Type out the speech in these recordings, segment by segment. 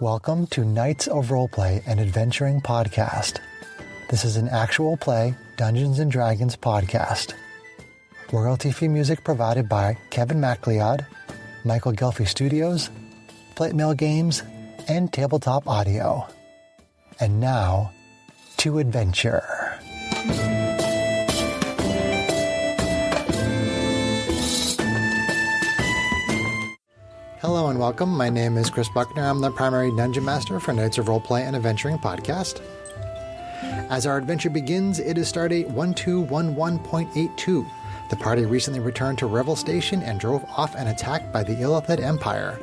Welcome to Knights of Roleplay and Adventuring Podcast. This is an actual play Dungeons & Dragons podcast. Royalty-free music provided by Kevin MacLeod, Michael Gelfie Studios, Plate Mail Games, and Tabletop Audio. And now, to adventure. Hello and welcome. My name is Chris Buckner. I'm the primary Dungeon Master for Knights of Roleplay and Adventuring Podcast. As our adventure begins, it is Stardate 1211.82. The party recently returned to Revel Station and drove off an attack by the Illithid Empire.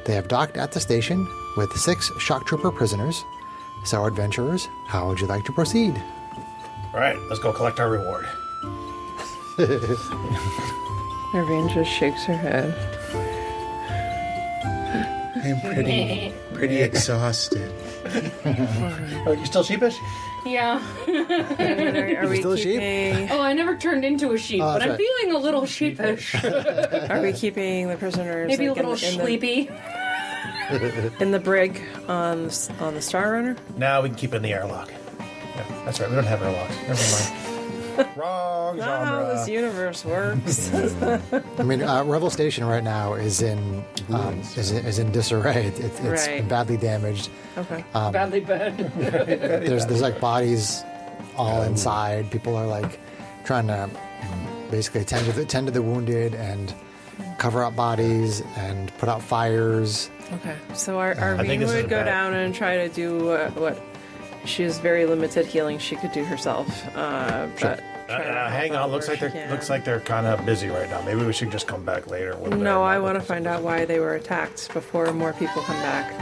They have docked at the station with 6 shock trooper prisoners. So, adventurers, how would you like to proceed? All right, let's go collect our reward. Irene just shakes her head. I'm pretty exhausted. Are you still sheepish? Yeah. Are we still a sheep? Oh, I never turned into a sheep, but I'm right. feeling a little sheepish. Are we keeping the prisoners Maybe a like, little sleepy. in the brig on the Star Runner? Now we can keep it in the airlock. Yeah, that's right. We don't have airlocks. Never mind. Wrong Not how this genre. universe works. I mean, Revel Station right now is in disarray. It's Right. badly damaged. Okay. Badly bad. There's like bodies all inside. People are like trying to basically tend to the wounded and cover up bodies and put out fires. Okay. So our think Irene this is would go bad. down and try to do what she has very limited healing she could do herself. But try to Hang help on. Looks where like she can. they're kind of busy right now. Maybe we should just come back later. When No, I want to find out why they were attacked before more people come back.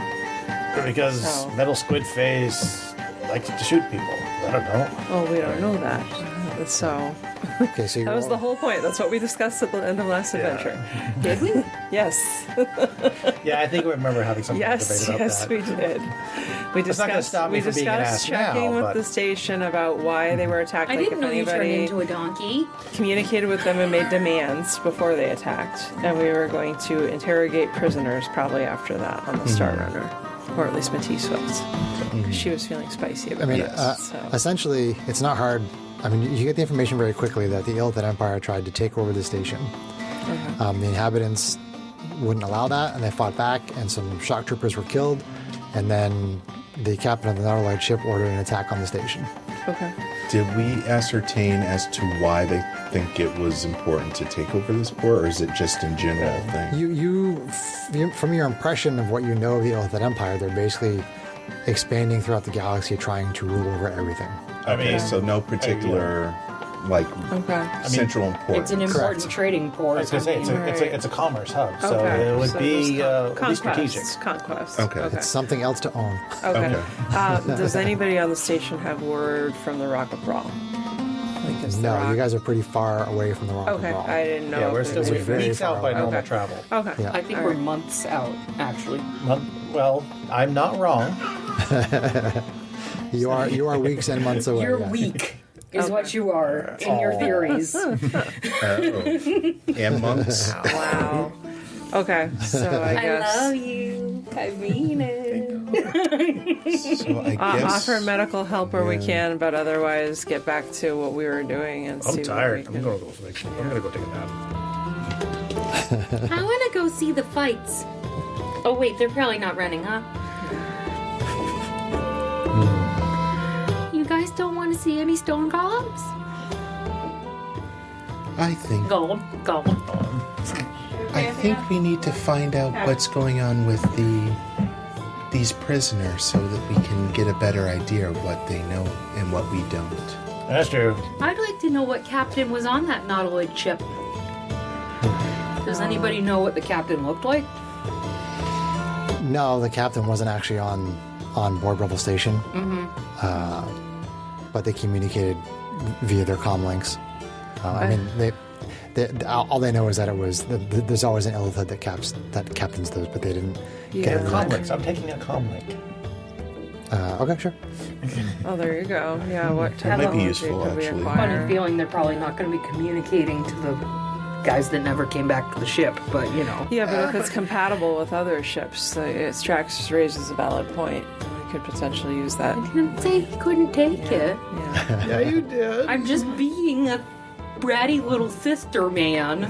Because Oh. Metal Squid Face likes to shoot people. I don't know. Oh, we don't know that. So Okay, so that was the whole point. That's what we discussed at the end of last adventure. Did we? Yes. Yeah, I think we remember having some debate Yes, about yes, that. we did. We That's not gonna discussed. stop me We from being an discussed ass now, checking with but- the station about why they were attacked. I like didn't if know you turned anybody into a donkey. communicated with them and made demands before they attacked, and we were going to interrogate prisoners probably after that on the Star Runner, or at least Matisse was, because she was feeling spicy about I mean, it. So. essentially, it's not hard. I mean, you get the information very quickly that the Illithid Empire tried to take over the station. The inhabitants wouldn't allow that, and they fought back, and some shock troopers were killed, and then the captain of the Nautilite ship ordered an attack on the station. Okay. Did we ascertain as to why they think it was important to take over this port, or is it just in general thing? You, from your impression of what you know of the Illithid Empire, they're basically expanding throughout the galaxy, trying to rule over everything. Okay, so no particular, like, Okay. central importance. It's an important trading port. I was going to say, it's a commerce hub, so Okay. it would So be just at least strategic. Conquest. Okay. It's something else to own. Okay. Okay. Does anybody on the station have word from the Rock of Brawl? Like, is the No, rock... you guys are pretty far away from the Rock Okay, of Brawl. I didn't know. Yeah, if we're it still was we're very weeks out far by away. normal Okay. travel. Okay. Yeah. I think All we're right. months out, actually. Well, I'm not wrong. You are weeks and months away. You're yeah. weak, is what you are in your theories. Oh. And monks. Wow. Okay, so I I guess love you. I mean it. So I guess... offer medical help where we can, but otherwise get back to what we were doing and see I'm tired. what we I'm can. going to go sleep. I'm going to go take a nap. I want to go see the fights. Oh, wait, they're probably not running, huh? You guys don't want to see any stone golems? I think we need to find out what's going on with these prisoners so that we can get a better idea of what they know and what we don't. That's true. I'd like to know what captain was on that Nautilus ship. Does anybody know what the captain looked like? No, the captain wasn't actually on board Revel Station. But they communicated via their comm links. I mean, all they know is that it was there's always an Illithid that captains those, but they didn't get it. Comm links. I'm taking a comm link. Okay, sure. Oh, there you go. Yeah, what That might be technology useful, could we actually. acquire? Funny feeling they're probably not going to be communicating to the guys that never came back to the ship, but you know. Yeah, but if it's compatible with other ships, Strax raises a valid point. We could potentially use that. I didn't say he couldn't take it. Yeah. Yeah, you did. I'm just being a bratty little sister, man.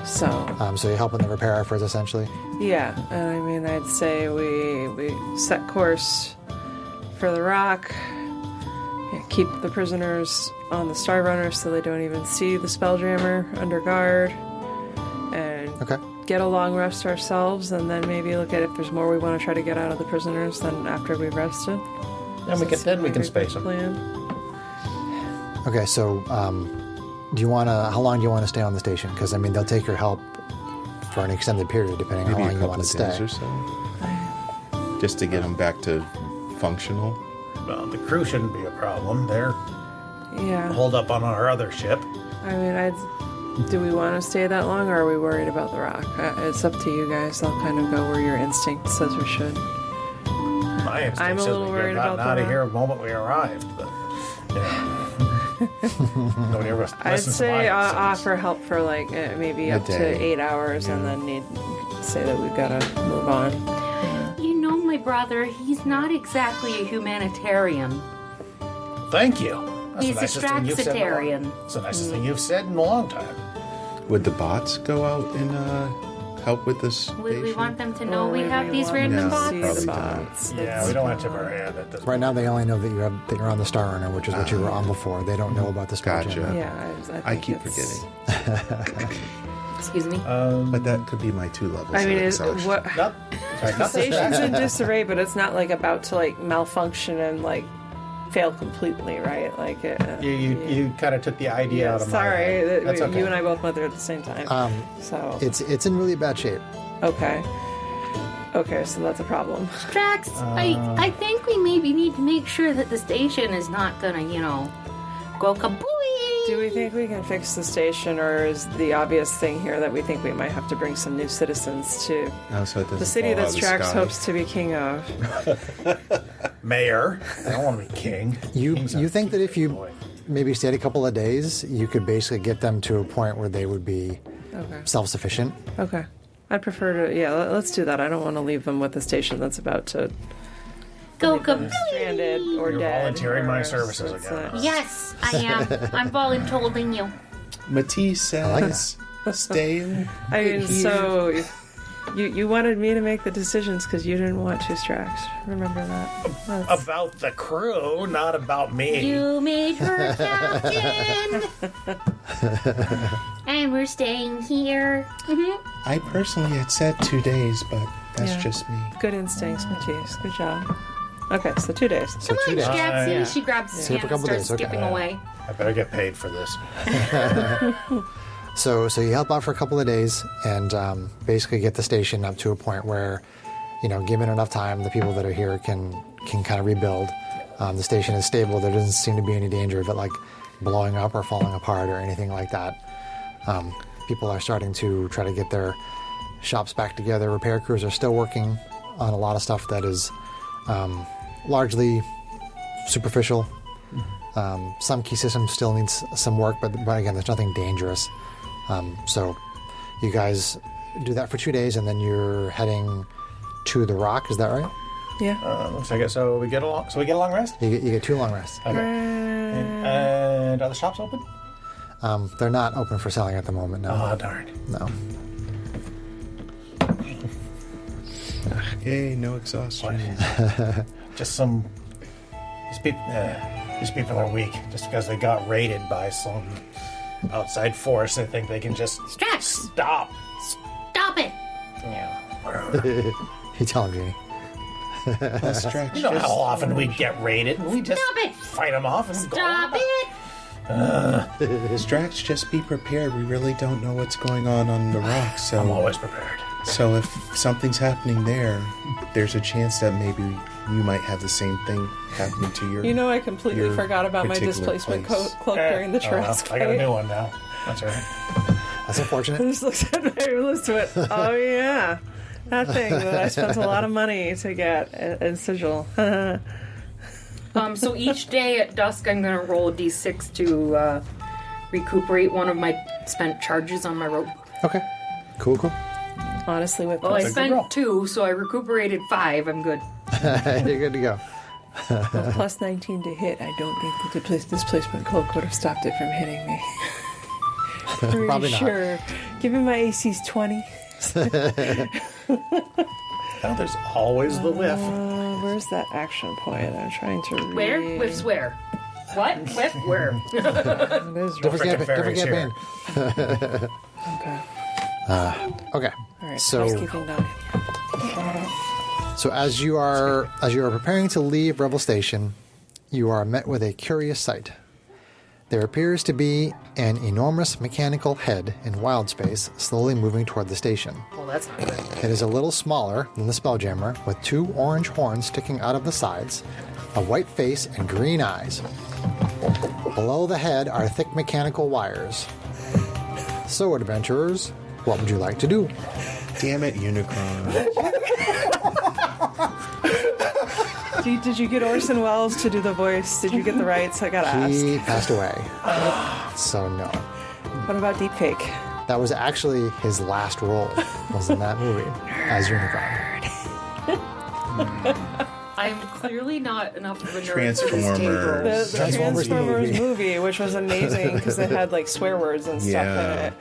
So you're helping the repair efforts, essentially? yeah, and I mean, I'd say we set course for the rock. Keep the prisoners on the Star Runner so they don't even see the Spelljammer under guard. And Okay. get a long rest ourselves, and then maybe look at if there's more we want to try to get out of the prisoners than after we've rested. And we can space them. Plan. Okay, so how long do you want to stay on the station? Because, I mean, they'll take your help for an extended period, depending on Maybe how a long you couple want of to days stay. or so. Just to get them back to functional. Well, the crew shouldn't be a problem. They're Yeah. holed up on our other ship. I mean, do we want to stay that long, or are we worried about the rock? It's up to you guys. I'll kind of go where your instinct says we should. My instinct I'm a says little we worried got about the out of rock. here the moment we arrived, but nobody ever listens I'd to say my instincts. offer help for like maybe up to day. 8 hours, and then say that we've got to move on. You know, my brother, he's not exactly a humanitarian. Thank you. That's He's the a nicest thing you've said in a long- Straxitarian. It's the nicest thing you've said in a long time. Would the bots go out and help with this Would we station? want them to know we Or have maybe these want random them to bots? see Probably the don't. bots. Yeah, we don't want to tip our hand at this. Right now, they only know that you're on the Star Runner, which is what you were on before. They don't know about the Gotcha. Spelljammer. Yeah, I think keep it's- forgetting. Excuse me. But that could be my 2 levels I mean, of it's exhaustion. what Not, sorry, the not the station's in Strax. disarray, but it's not like about to like malfunction and like fail completely, right? Like You kind of took the idea out of my sorry, head. That's okay. you and I both went there at the same time. So It's in really bad shape. okay, so that's a problem. Strax, I think we maybe need to make sure that the station is not gonna, go kabooey. Do we think we can fix the station, or is the obvious thing here that we think we might have to bring some new citizens to Oh, so it doesn't the city fall that out of the Strax sky. hopes to be king of? Mayor. I don't want to be king. You King's a think that if you boy. maybe stayed a couple of days, you could basically get them to a point where they would be Okay. self-sufficient? Okay. I'd prefer to, let's do that. I don't want to leave them with the station that's about to Go leave them kabooey. stranded or You're dead. volunteering my or- services it's, again. Yes, I am. I'm volunteering you. Matisse like says, stay. I mean, here. so you wanted me to make the decisions because you didn't want to, Strax. Remember that. That's- About the crew, not about me. You made her captain. And we're staying here. I personally had said 2 days, but that's Yeah. just me. Good instincts, Matisse. Good job. Okay, so 2 days. So Come 2 on, days. Straxy. yeah. She grabs his See you hand for a and couple starts days, okay. skipping away. I better get paid for this. So you help out for a couple of days and basically get the station up to a point where, given enough time, the people that are here can kind of rebuild. The station is stable. There doesn't seem to be any danger of it like blowing up or falling apart or anything like that. People are starting to try to get their shops back together. Repair crews are still working on a lot of stuff that is largely superficial. Some key systems still needs some work, but again, there's nothing dangerous. So you guys do that for 2 days, and then you're heading to the Rock. Is that right? Yeah. Looks like it. So we get a long rest. You get 2 long rests. Okay. And are the shops open? They're not open for selling at the moment. No. Oh darn. No. Yay, no exhaustion. Just some. These people are weak. Just because they got raided by some outside force, they think they can just Strax, stop. stop it. Yeah. You tell him, Jeannie. Strax, You know how often we get raided, and we just Stop it. fight them off and go. Stop it. Strax, just be prepared. We really don't know what's going on the rock, so I'm always prepared. so if something's happening there, there's a chance that maybe you might have the same thing happening to your. I completely your forgot about my particular displacement place. cloak during the Oh, well, Trask I got a fight. new one now. That's all right. That's unfortunate. I just looked at my list to it. Oh yeah, that thing that I spent a lot of money to get in Sigil. So each day at dusk, I'm going to roll a d6 to recuperate one of my spent charges on my rope. Okay. Cool. Honestly, with Well, I plus, spent 2, so I recuperated 5. I'm good. You're good to go. with plus 19 to hit, I don't think the displacement cloak would have stopped it from hitting me. Pretty Probably not. sure. Given my AC's 20. Well, there's always the whiff. Where's that action point? I'm trying to read. Where? Whiffs where? What? Whiff where? It is Different Frickin' fairies campaign. okay. Okay. All right. So- Housekeeping done. So as you are preparing to leave Revel Station, you are met with a curious sight. There appears to be an enormous mechanical head in wild space slowly moving toward the station. Well, that's not good. It is a little smaller than the Spelljammer, with 2 orange horns sticking out of the sides, a white face, and green eyes. Below the head are thick mechanical wires. So, adventurers, what would you like to do? Damn it, Unicron. Did you get Orson Welles to do the voice? Did you get the rights? I gotta ask. He passed away. So, no. What about deepfake? That was actually his last role, was in that movie, as Unicron. I'm clearly not enough of a nerd for this Transformers. table. The Transformers Transformers movie. movie, which was amazing because it had like swear words and stuff in Yeah. it.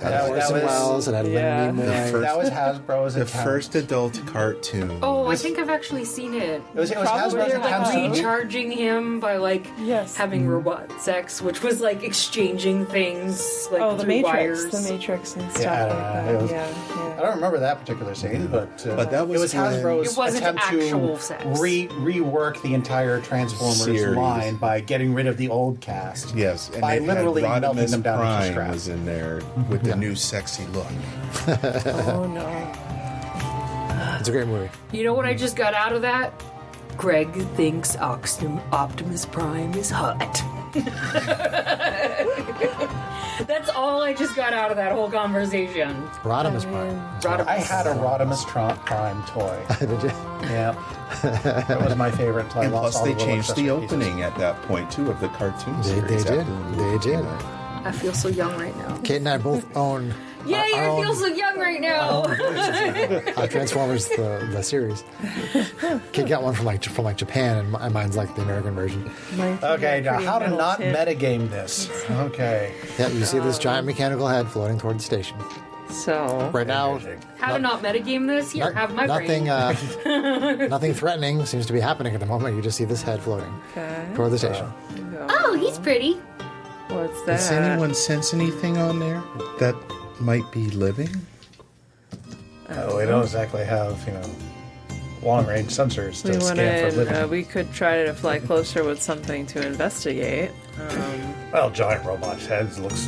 That Orson was- Welles, it had Yeah. Lin Nimoy. That was Hasbro's The attempt. first adult cartoon. Oh, I think I've actually seen it. It was Probably Hasbro's they're Like attempt to recharging him by like Yes. having robot sex, which was like exchanging things like Oh, the through Matrix, wires. the Matrix and stuff Yeah, I don't like know. that. It was- yeah. I don't remember that particular scene, but that was it was when- Hasbro's It wasn't attempt actual to sex. rework the entire Transformers Series. line by getting rid of the old cast. Yes, and By it had literally melting Rodimus them down into Prime scrap. was in there with the new sexy look. Oh no. It's a great movie. You know what I just got out of that? Greg thinks Optimus Prime is hot. That's all I just got out of that whole conversation. Rodimus Prime. Rodimus. I had a Rodimus Prime toy. Did you? Yeah, that was my favorite. Until I And lost plus, all they little changed the accessory opening pieces. at that point too of the cartoon They series. did. after the movie They came did. out. I feel so young right now. Kate and I both own Yay, our I own feel so young right now. Transformers the series. Kate got one from Japan, and mine's like the American version. Okay, now how to not metagame this? Okay, Yeah, you see this giant mechanical head floating toward the station. So Right now, How to not metagame this? Here, have my nothing, brain. nothing threatening seems to be happening at the moment. You just see this head floating okay. toward the station. Oh, he's pretty. What's that? Does anyone sense anything on there that might be living? we don't exactly have long-range sensors We to scan for living. wanted. We could try to fly closer with something to investigate. Well, giant robot heads looks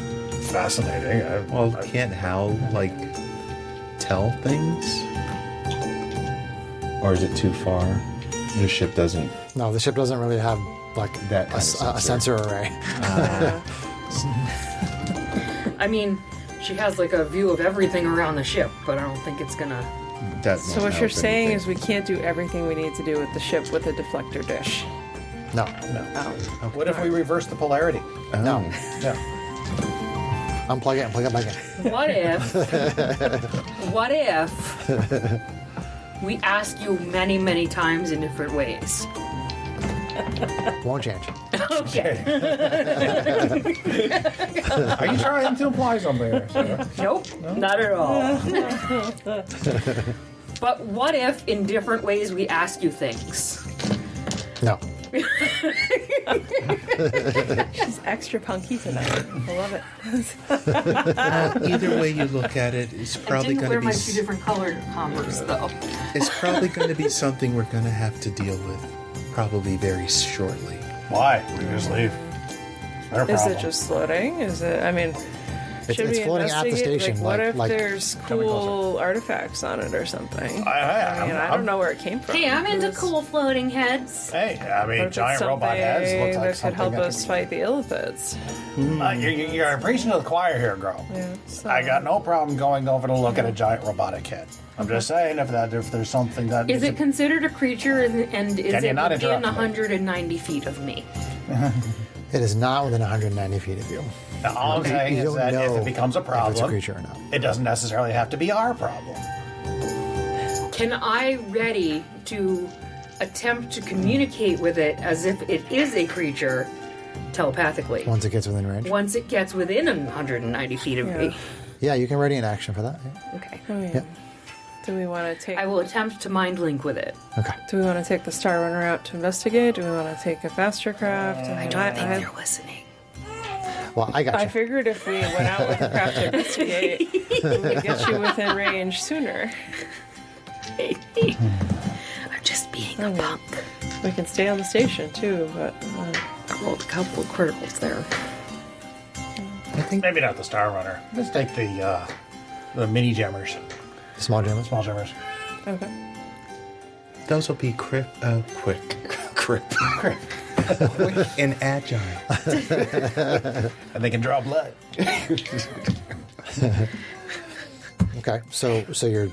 fascinating. Well, can't Hal tell things? Or is it too far? The ship doesn't. No, the ship doesn't really have That kind of a sensor array. I mean, she has like a view of everything around the ship, but I don't think it's gonna. That So won't what you're help saying anything. is we can't do everything we need to do with the ship with a deflector dish. No, Oh. What if we reverse the polarity? Oh. no. Yeah. Unplug it and plug it back in. What if we ask you many, many times in different ways? Won't change. Okay. Are you trying to imply something here, sir? Nope, not at all. But what if in different ways we ask you things? No. She's extra punky tonight. I love it. Either way you look at it, it's I probably didn't going wear to my be. two different colored Converse though. It's probably going to be something we're going to have to deal with, probably very shortly. Why? We just leave. Their Is problem. it just floating? Is it? I mean, should It's we floating at the investigate? station, Like, what if like- there's Coming cool artifacts on it or something? I I don't know where it came from. Hey, I'm into It's- cool floating heads. Hey, I What mean, if it's giant robot heads something looks like that could something help that us fight the Illithids. You're preaching to the choir here, girl. Yeah, so- I got no problem going over to look at a giant robotic head. I'm just saying if there's something that Is it considered a creature and is Can you it not within interrupt me? 190 feet of me? It is not within 190 feet of you. Now, all I'm saying You is don't that if know it becomes a if problem, it's a creature or not. it doesn't necessarily have to be our problem. Can I ready to attempt to communicate with it as if it is a creature telepathically? Once it gets within range. Once it gets within 190 feet of me. Yeah, you can ready an action for that. Yeah. Okay. Oh, yeah. Yep. Do we want to take? I will attempt to mind link with it. Okay. Do we want to take the Star Runner out to investigate? Do we want to take a faster craft? I don't think they're listening. Well, I got I you. figured if we went out with the craft to investigate, we would get you within range sooner. I'm just being a Okay. punk. We can stay on the station too, but I rolled a couple of criticals there. I think Maybe not the Star Runner. Let's take the mini gemmers, small jammers. small gemmers. okay. Those will be quick, quick and agile. And they can draw blood. Okay, so you're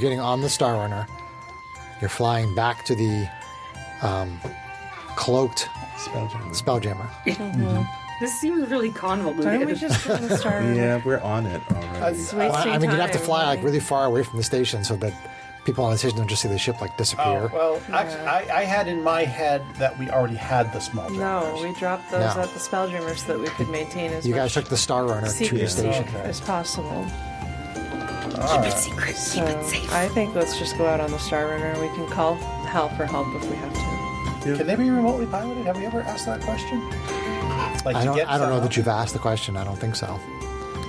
getting on the Star Runner. You're flying back to the cloaked Spelljammer. This seems really Why don't we convoluted. just go on the Star Runner? Yeah, we're on it already. It's Well, wasting I mean, you'd have to time, fly like right? really far away from the station so that people on the station don't just see the ship like disappear. Oh, well, actually, I had in my head that we already had the small No, gemmers. we dropped those No. at the Spelljammer so that we could maintain as You guys much took the Star Runner to the secrecy station. Okay. as possible. Keep it secret. So Keep it safe. I think let's just go out on the Star Runner. We can call Hal for help if we have to. Can they be remotely piloted? Have we ever asked that question? Like I to don't. get I don't know some- that you've asked the question. I don't think so.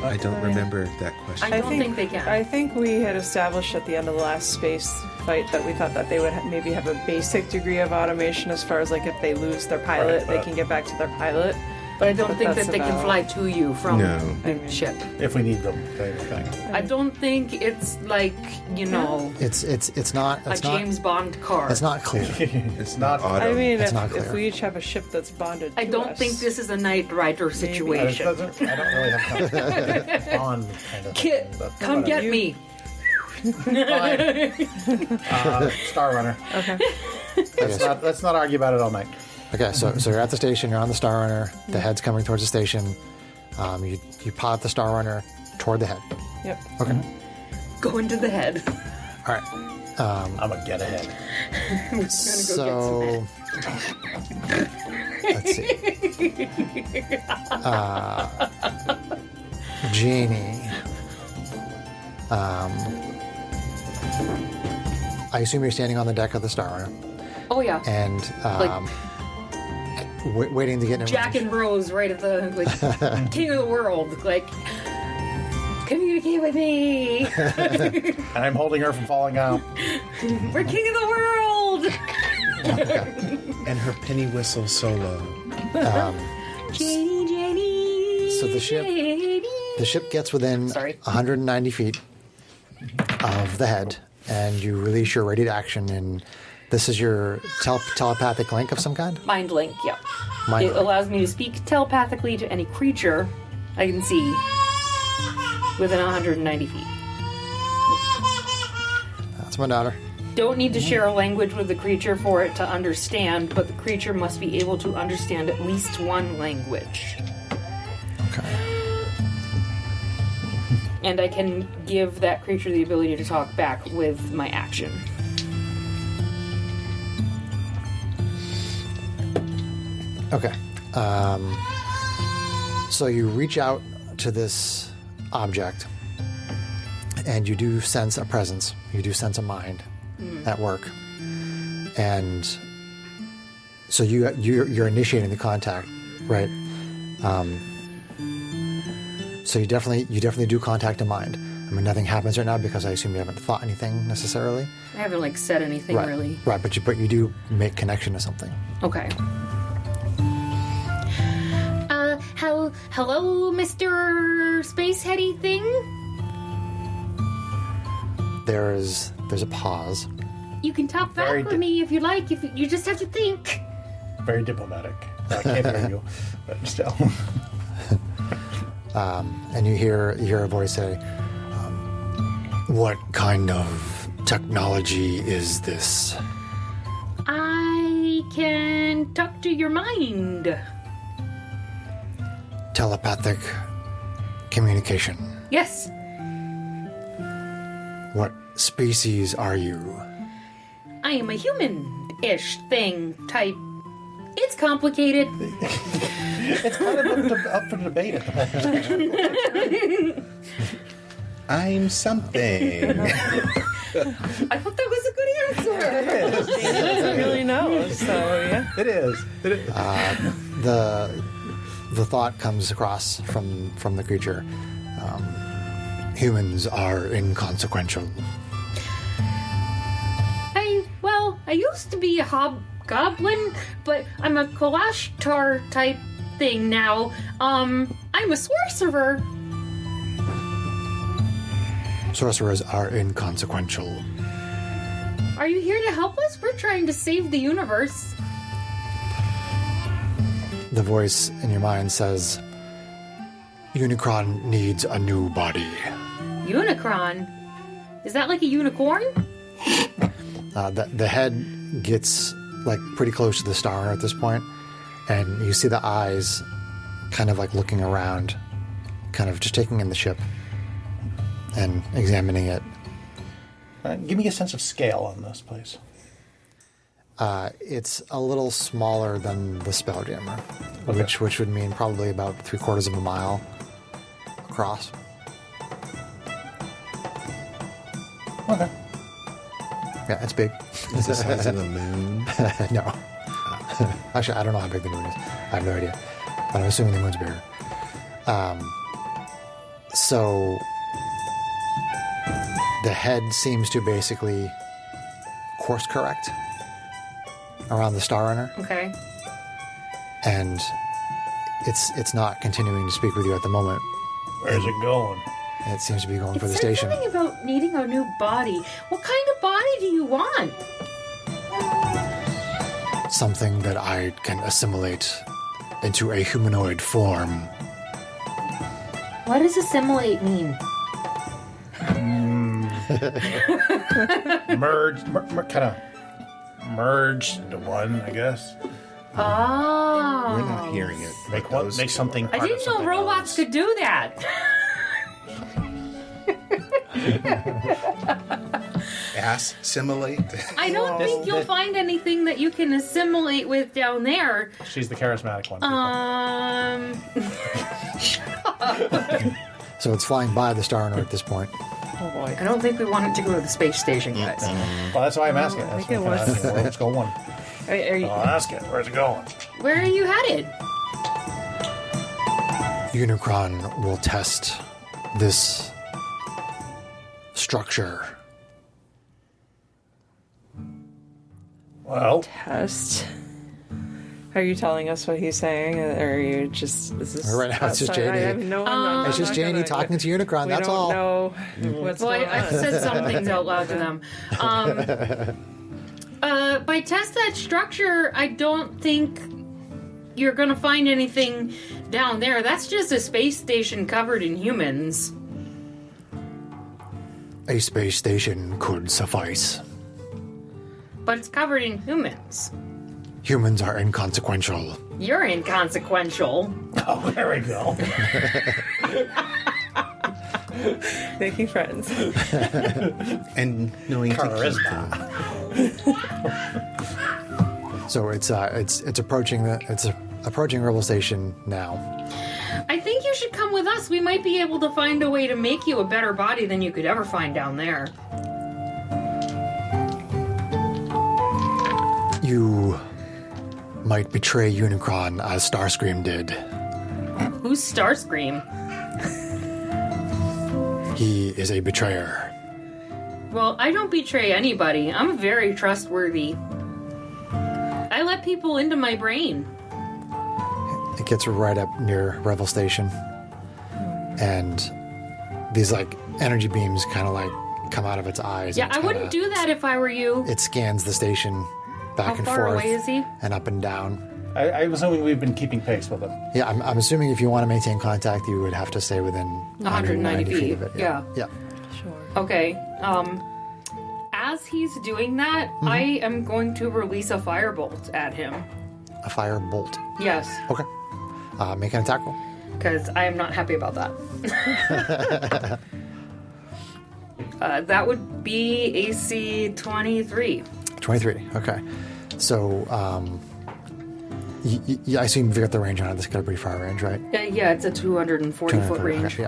I don't remember that question. I don't think they can. I think we had established at the end of the last space fight that we thought that they would maybe have a basic degree of automation as far as like if they lose their pilot, Right, they but- can get back to their pilot. But I don't But think that that's they can about- fly to you from No. the ship. If we need them, kind of thing. I don't think it's like, you know, It's not. a It's not. James Bond car. It's not clear. It's not. auto. I mean, It's not if clear. we each have a ship that's bonded to I don't us, think this is a Knight Rider I situation. don't really have kind of Bond kind of Kit, thing, but come whatever. get me. Fine. Star Runner. Okay. Let's not argue about it all night. Okay, so you're at the station. You're on the Star Runner. The head's coming towards the station. You pilot the Star Runner toward the head. Yep. Okay. Go into the head. All right. I'm gonna get ahead. So let's see. Jeannie. I assume you're standing on the deck of the Star Runner Oh yeah. and waiting to get in Jack range. and Rose right at the like king of the world. Like communicate with me. And I'm holding her from falling out. We're king of the world. And her penny whistle solo. Jenny, Jenny. So the ship gets within Sorry. 190 feet of the head, and you release your radiant action. And this is your telepathic link of some kind. Mind link, yeah. Mind It link. allows me to speak telepathically to any creature I can see within 190 feet. That's my daughter. Don't need to share a language with the creature for it to understand, but the creature must be able to understand at least one language. Okay. And I can give that creature the ability to talk back with my action. Okay. So you reach out to this object, and you do sense a presence. You do sense a mind at work, and so you're initiating the contact, right? So you definitely do contact a mind. I mean, nothing happens right now because I assume you haven't thought anything necessarily. I haven't like said anything Right. really. Right, but you do make connection to something. Okay. Hello, Mr. Space Heady thing? There's a pause. You can talk back Very with me if you like. If you just have to think. Very diplomatic. I can't hear you, but still. And you hear a voice say, "What kind of technology is this?" I can talk to your mind. Telepathic communication. Yes. What species are you? I am a human-ish thing type. It's complicated. It's kind of up for debate at the moment. I'm something. I thought that was a good answer. Dana doesn't really know, so yeah. It is. The thought comes across from the creature. Humans are inconsequential. I used to be a hobgoblin, but I'm a Kalashtar type thing now. I'm a sorcerer. Sorcerers are inconsequential. Are you here to help us? We're trying to save the universe. The voice in your mind says, Unicron needs a new body. Unicron? Is that like a unicorn? The head gets like pretty close to the star at this point, and you see the eyes kind of like looking around, kind of just taking in the ship and examining it. Give me a sense of scale on this, please. It's a little smaller than the Spelljammer, which would mean probably about 3/4 of a mile across. Okay. Yeah, it's big. Is the size of the moon? No. Actually, I don't know how big the moon is. I have no idea. But I'm assuming the moon's bigger. So the head seems to basically course correct around the Star Runner, Okay. and it's not continuing to speak with you at the moment. Where's it going? It seems to be going for the It said station. something about needing a new body. What kind of body do you want? Something that I can assimilate into a humanoid form. What does assimilate mean? Kind of merge into one, I guess. Oh. We're not hearing it. Make but one, those make two something. are. I part of didn't know something robots else. could do that. Assimilate. I don't think you'll find anything that you can assimilate with down there. She's the charismatic one. So it's flying by the Star Runner at this point. Oh boy. I don't think we want it to go to the space station, guys. Well, that's why I'm asking. I That's think why it I'm was- asking. Where it's going. Are you, I'll ask it. Where's it going? Where are you headed? Unicron will test this structure. Well, test? Are you telling us what he's saying, or are you just? Is this Right now it's just outside? JD. I have no, I'm It's just not Janie gonna- talking to Unicron, We that's don't all. know what's Well, going I've on. said some things out loud to them. By test that structure, I don't think you're gonna find anything down there. That's just a space station covered in humans. A space station could suffice. But it's covered in humans. Humans are inconsequential. You're inconsequential. oh, there we go. Making friends. And knowing to keep Charisma. them. So it's approaching approaching Revel Station now. I think you should come with us. We might be able to find a way to make you a better body than you could ever find down there. You might betray Unicron as Starscream did. Who's Starscream? He is a betrayer. Well, I don't betray anybody. I'm very trustworthy. I let people into my brain. It gets right up near Revel Station, and these like energy beams kind of like come out of its eyes. Yeah, and it's I wouldn't do that if I were you. It scans the station back How and far forth away is he? and up and down. I'm assuming we've been keeping pace with them. Yeah, I'm assuming if you want to maintain contact, you would have to stay within 190 feet, of it. yeah. Yeah. Sure. Okay. As he's doing that, I am going to release a firebolt at him. a fire bolt. Yes, Okay. Make an attack roll. because I am not happy about that. That would be AC 23. 23. Okay. So, I assume you've got the range on it. This got a pretty far range, right? Yeah, it's a 240-foot range. Okay,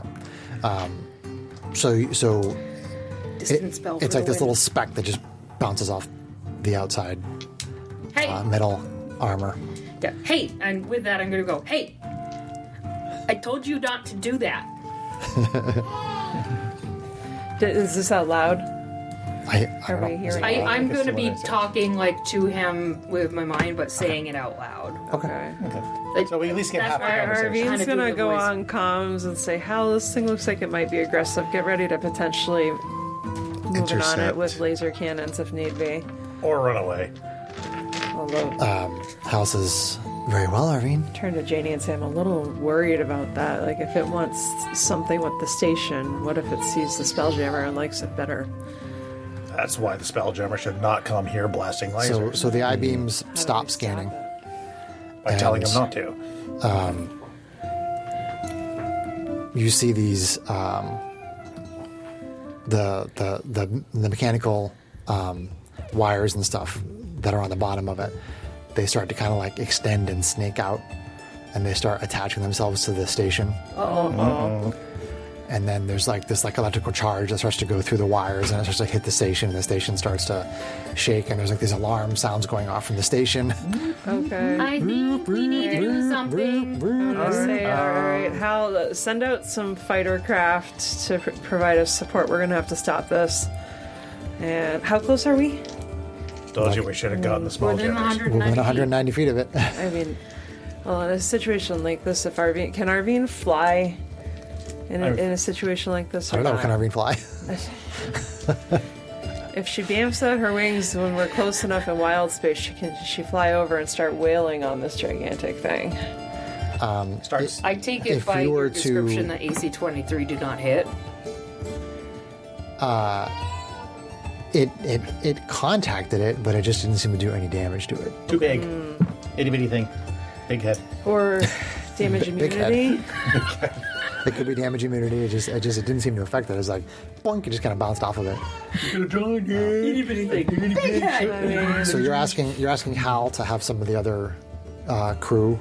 yeah. So Distance spell for it's the like this win. little speck that just bounces off the outside Hey, metal armor. yeah, hey, and with that, I'm going to go. Hey, I told you not to do that. Is this out loud? I Are don't we know. hearing? I'm guess going to the be one I said. talking like to him with my mind, but saying it out loud. Okay. Like, So we at least get that's half the why conversation. Arvine's Kinda do gonna the go voice. on comms and say, "Hal, this thing looks like it might be aggressive. Get ready to potentially moving on it Intercept. with laser cannons if need be." Or run away. Although, Hal says, very well, Arvine. turn to Janie and say, "I'm a little worried about that. Like, if it wants something with the station, what if it sees the Spelljammer and likes it better?" That's why the Spelljammer should not come here blasting lasers So the I-beams How do stop we scanning. it? by telling him not to. You see these the mechanical wires and stuff that are on the bottom of it. They start to kind of like extend and snake out, and they start attaching themselves to the station. And then there's like this like electrical charge that starts to go through the wires, and it starts to hit the station, and the station starts to shake, and there's like these alarm sounds going off from the station. Okay. I think we need to do something. I'm gonna say, all right, Hal, send out some fighter craft to provide us support. We're gonna have to stop this. And how close are we? Told you we should have gotten the small Within jammers. We're within 190 feet of it. I mean, well, in a situation like this, if Arvine can Arvine fly in a situation like this? I Or don't know, not? can Arvine fly? If she bamfs out her wings when we're close enough in wild space, can she fly over and start wailing on this gigantic thing? Starts. I take If it by you were your to- description that AC 23 did not hit. It contacted it, but it just didn't seem to do any damage to it. Too big. Itty bitty thing. Big head. Or damage Big head. immunity? It could be damage immunity. It didn't seem to affect it. It was like boink. It just kind of bounced off of it. Itty bitty thing. Big head. I mean, So you're asking Hal to have some of the other crew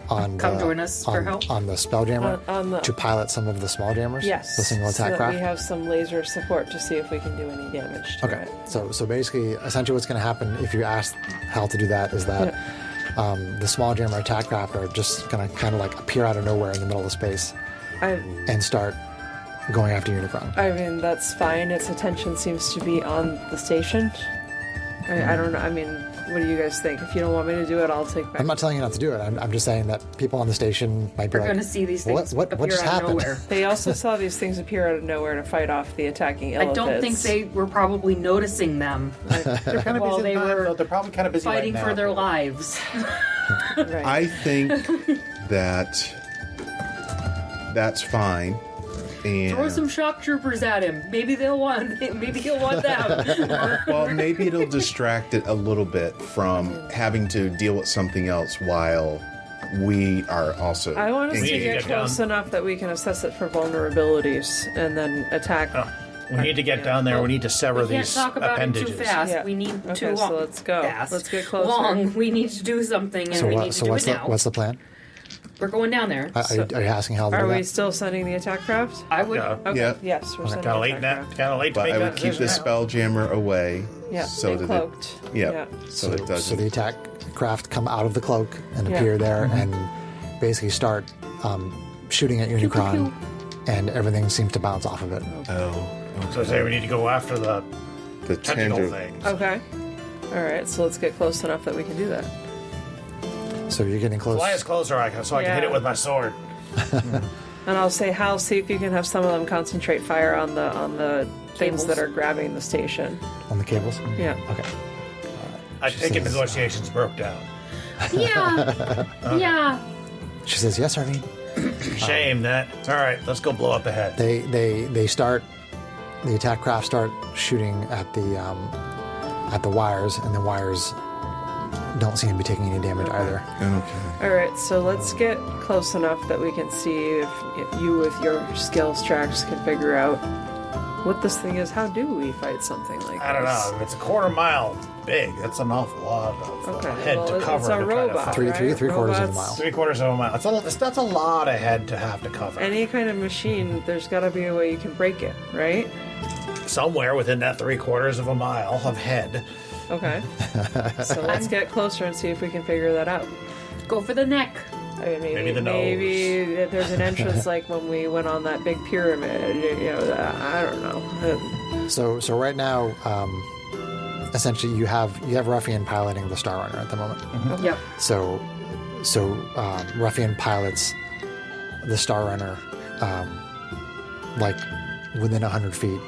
on Come the, join us for on, help? on the Spelljammer On the- to pilot some of the small jammers. yes. The single so attack that craft. we have some laser support to see if we can do any damage to Okay, it. so basically, essentially, what's going to happen if you ask Hal to do that is that the small jammer attack craft are just going to kind of like appear out of nowhere in the middle of space and start going after Unicron. I mean, that's fine. Its attention seems to be on the station. I don't know. I mean, what do you guys think? If you don't want me to do it, I'll take back. I'm not telling you not to do it. I'm just saying that people on the station might be We're like, going to see these things what appear just out of happened? nowhere. They also saw these things appear out of nowhere to fight off the attacking I elephants. don't think they were probably noticing them They're kind of while busy. they were They're probably kind of busy fighting right for now. their lives. Right. I think that that's fine. And Throw some shock troopers at him. Maybe he'll want them. well, maybe it'll distract it a little bit from having to deal with something else while we are also. I want us to need to get get close down. enough that we can assess it for vulnerabilities and then attack. We need to get down there. We need to sever We can't these talk about appendages. it too fast. Yeah. We need Okay, too so long. let's go. Fast. Let's get closer. Long. We need to do something, and So we what? need to So do what's it the now. what's the plan? We're going down there. Are you asking Hal to Are do we that? still sending the attack craft? I would. Yeah. Okay. Yeah. Yes, we're sending Kind of late attack now. craft. Kind of late to But make I that would keep the decision now. Spelljammer away. Yeah, so and that cloaked. Yeah. So it doesn't. So the attack craft come out of the cloak and appear there and basically start shooting at Unicron, and everything seems to bounce off of it. So say we need to go after the the tentacle tender. things. Okay. All right, so let's get close enough that we can do that. So you're getting close. Fly as closer I can, so I can hit Yeah. it with my sword. And I'll say, Hal, see if you can have some of them concentrate fire on the things Cables. that are grabbing the station. on the cables. Yeah. Okay. I take it negotiations broke down. Yeah. Yeah. She says, "Yes, Arvine." Shame that. All right, let's go blow up the head. They start. The attack craft start shooting at the wires, and the wires don't seem to be taking any damage either. Okay. All right, so let's get close enough that we can see if you, with your skills tracks, can figure out what this thing is. How do we fight something like I don't this? know. If it's a quarter mile big, that's an awful lot of head to cover. It's a to robot, try to right? Three quarters of a Robots- mile. 3/4 of a mile. That's a lot of head to have to cover. Any kind of machine, there's got to be a way you can break it, right? Somewhere within that 3/4 of a mile of head. Okay. So let's get closer and see if we can figure that out. Go for the neck. I mean, Maybe the maybe there's an entrance like when we went on that big pyramid. You know, I don't know. So right now, essentially, you have Ruffian piloting the Star Runner at the moment. Yep. So Ruffian pilots the Star Runner like within 100 feet.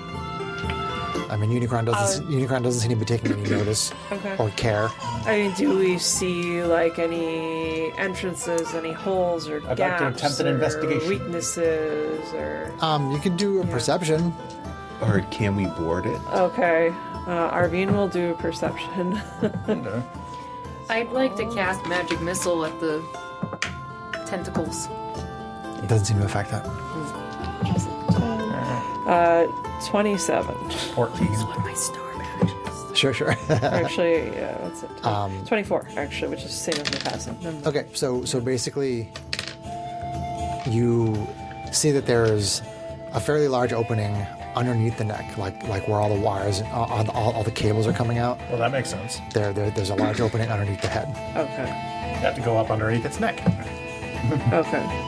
I mean, Unicron doesn't seem to be taking any notice Okay. or care. I mean, do we see like any entrances, any holes or I'd like gaps to attempt an or investigation. weaknesses or? You can do a perception. Or can we board it? Okay, Arvine will do perception. Okay. I'd like to cast magic missile at the tentacles. It doesn't seem to affect that. 27. 14. One of my star badges. Sure. Actually, yeah, what's it? 24, actually, which is the same as my passing. Okay, so basically, you see that there is a fairly large opening underneath the neck, like where all the wires, all the cables are coming out. Well, that makes sense. There's a large opening underneath the head. Okay. You have to go up underneath its neck. Okay.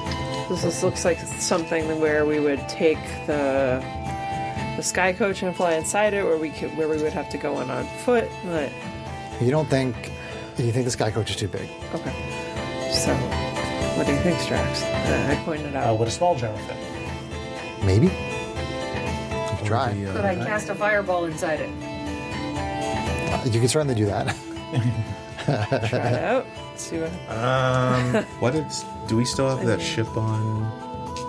This looks like something where we would take the sky coach and fly inside it, where we would have to go on foot. But, You think the sky coach is too big? okay. So, what do you think, Strax? I pointed out. Would a small gem fit? Maybe. You could try. Could I cast a fireball inside it? You can certainly do that. Try it out. See what. What is? Do we still have that ship on?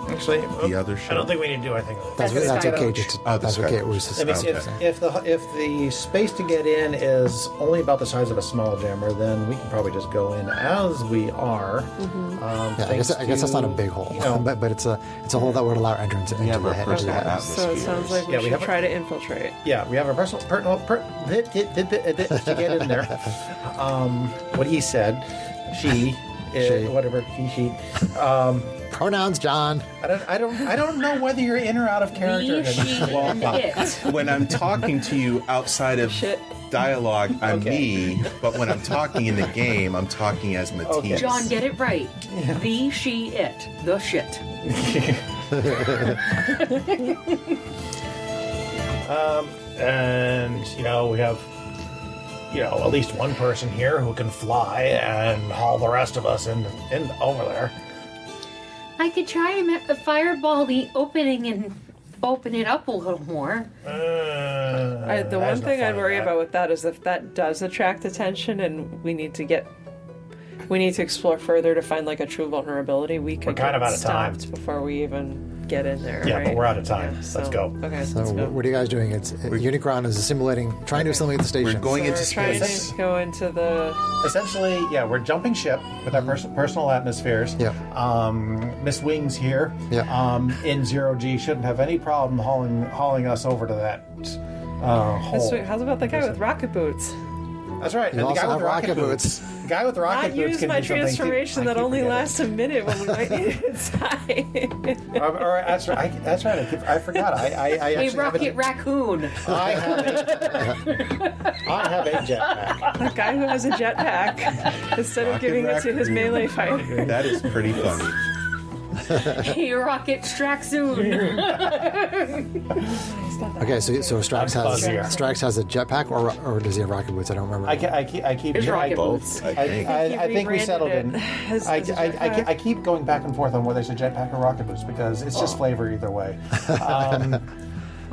Actually, The other ship? I don't think we need to do anything with it. That's That's okay. sky Just Oh, the that's sky okay. It coach. was just, I mean, if the space to get in is only about the size of a small jammer, then we can probably just go in as we are. yeah, I guess that's not a big hole, You know, but it's a hole that would allow entrance into have the our head. personal into the head. So it sounds like we Yeah, we should have a- try to infiltrate. yeah, we have a personal to get in there. What he said, she, She. whatever he, she. Pronouns, John. I don't know whether you're in or out of character. Me, she, and it. When I'm talking to you outside of Shit. dialogue, I'm Okay. me. But when I'm talking in the game, I'm talking as Matisse. Okay. John, get it right. The, she, it. The shit. And we have at least one person here who can fly and haul the rest of us in over there. I could try and fireball the opening and open it up a little more. The one thing I'd worry about with that is if that does attract attention and we need to explore further to find like a true vulnerability, we could kind get of out of time. stopped before we even get in there. Yeah, right? but we're out of time. Yeah, Let's go. Okay, So let's go. what are you guys doing? Unicron is trying to assimilate the station. We're going into We're trying space. to go into the. Essentially, yeah, we're jumping ship with our personal atmospheres. Yeah. Miss Wings here. Yeah. In 0G shouldn't have any problem hauling us over to that hole. How's about the guy with rocket boots? That's right. You and the also guy have with rocket rocket boots. The guy with rocket Not boots use can my do something. transformation that only lasts a minute when we might need it inside. Or, that's right. That's right. I forgot. I A actually have rocket raccoon. I have a jetpack. The guy who has a jetpack, instead of Rocket giving it to his raccoon. melee fighter. That is pretty funny. A rocket straxoon. Okay, so fuzzier. Strax has a jetpack, or does he have rocket boots? I don't remember. I keep There's rocket both. boots. I think. I think we settled in. As a jetpack. I keep going back and forth on whether it's a jetpack or rocket boots because it's just flavor either way.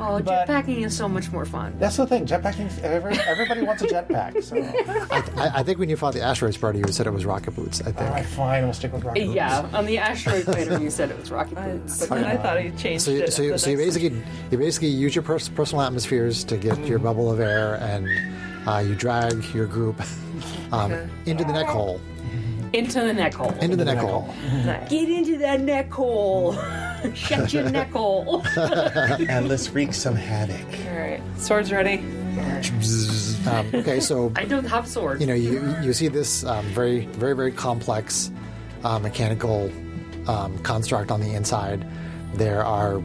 Oh, But- jetpacking is so much more fun. That's the thing. Jetpacking. Everybody wants a jetpack. So, I think when you fought the asteroids party, you said it was rocket boots. I think. all right, fine. We'll stick with rocket boots. Yeah, on the asteroid planner you said it was rocket boots. But then I thought he changed So you, it. so you, the so you next- basically use your personal atmospheres to get your bubble of air, and you drag your group into the neck hole. Into the neck hole. Into the neck hole. Nice. Get into that neck hole. Shut your neck hole. And let's wreak some havoc. All right, swords ready. Okay, so I don't have swords. you see this very, very, very complex mechanical construct on the inside. There are